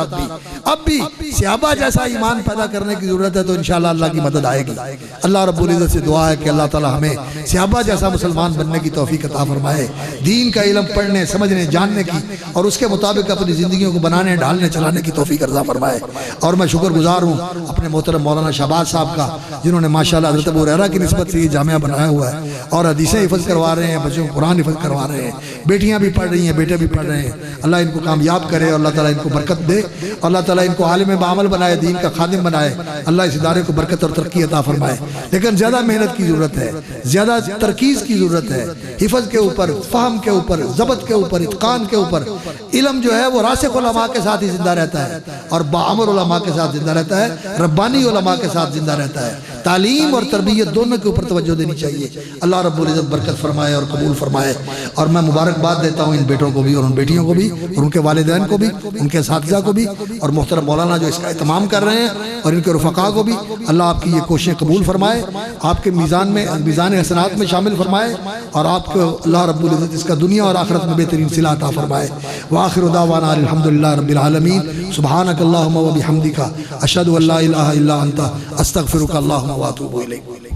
اب بھی صحابہ جیسا ایمان پیدا کرنے کی ضرورت ہے. تو انشاءاللہ اللہ کی مدد آئے گی. اللہ رب العزت سے دعا ہے کہ اللہ تعالی ہمیں صحابہ جیسا مسلمان بننے کی توفیق عطا فرمائے، دین کا علم پڑھنے، سمجھنے، جاننے کی اور اس کے مطابق اپنی زندگیوں کو بنانے، ڈھالنے، چلانے کی توفیق عطا فرمائے. اور میں شکر گزار ہوں اپنے محترم مولانا شہباز صاحب کا، جنہوں نے ماشاءاللہ حضرت ابو ہریرہ کی نسبت سے یہ جامعہ بنایا ہوا ہے اور حدیثیں حفظ کروا رہے ہیں، بچوں کو قرآن حفظ کروا رہے ہیں، بیٹیاں بھی پڑھ رہی ہیں، بیٹے بھی پڑھ رہے ہیں. اللہ ان کو کامیاب کرے اور اللہ تعالیٰ ان کو برکت دے، اور اللہ تعالیٰ ان کو عالم بعمل بنائے، دین کا خادم بنائے. اللہ اس ادارے کو برکت اور ترقی عطا فرمائے. لیکن زیادہ محنت کی ضرورت ہے، زیادہ ترکیز کی ضرورت ہے، حفظ کے اوپر، فہم کے اوپر، ضبط کے اوپر، اتقان کے اوپر. علم جو ہے وہ راسخ علماء کے ساتھ ہی زندہ رہتا ہے اور باعمر علماء کے ساتھ زندہ رہتا ہے، ربانی علماء کے ساتھ زندہ رہتا ہے. تعلیم اور تربیت دونوں کے اوپر توجہ دینی چاہیے. اللہ رب العزت برکت فرمائے اور قبول فرمائے. اور میں مبارکباد دیتا ہوں ان بیٹوں کو بھی اور ان بیٹیوں کو بھی اور ان کے والدین کو بھی، ان کے اساتذہ کو بھی، اور محترم مولانا جو اس کا اہتمام کر رہے ہیں اور ان کے رفقاء کو بھی. اللہ آپ کی یہ کوششیں قبول فرمائے، آپ کے میزان میں، میزان حسنات میں شامل فرمائے، اور آپ کو اللہ رب العزت اس کا دنیا اور آخرت میں بہترین صلہ عطا فرمائے. وآخر دعوانا الحمدللہ رب العالمین. سبحانک اللہم و بحمدک، اشہد ان لا الہ الا انت، استغفرک اللہم و اتوب الیک.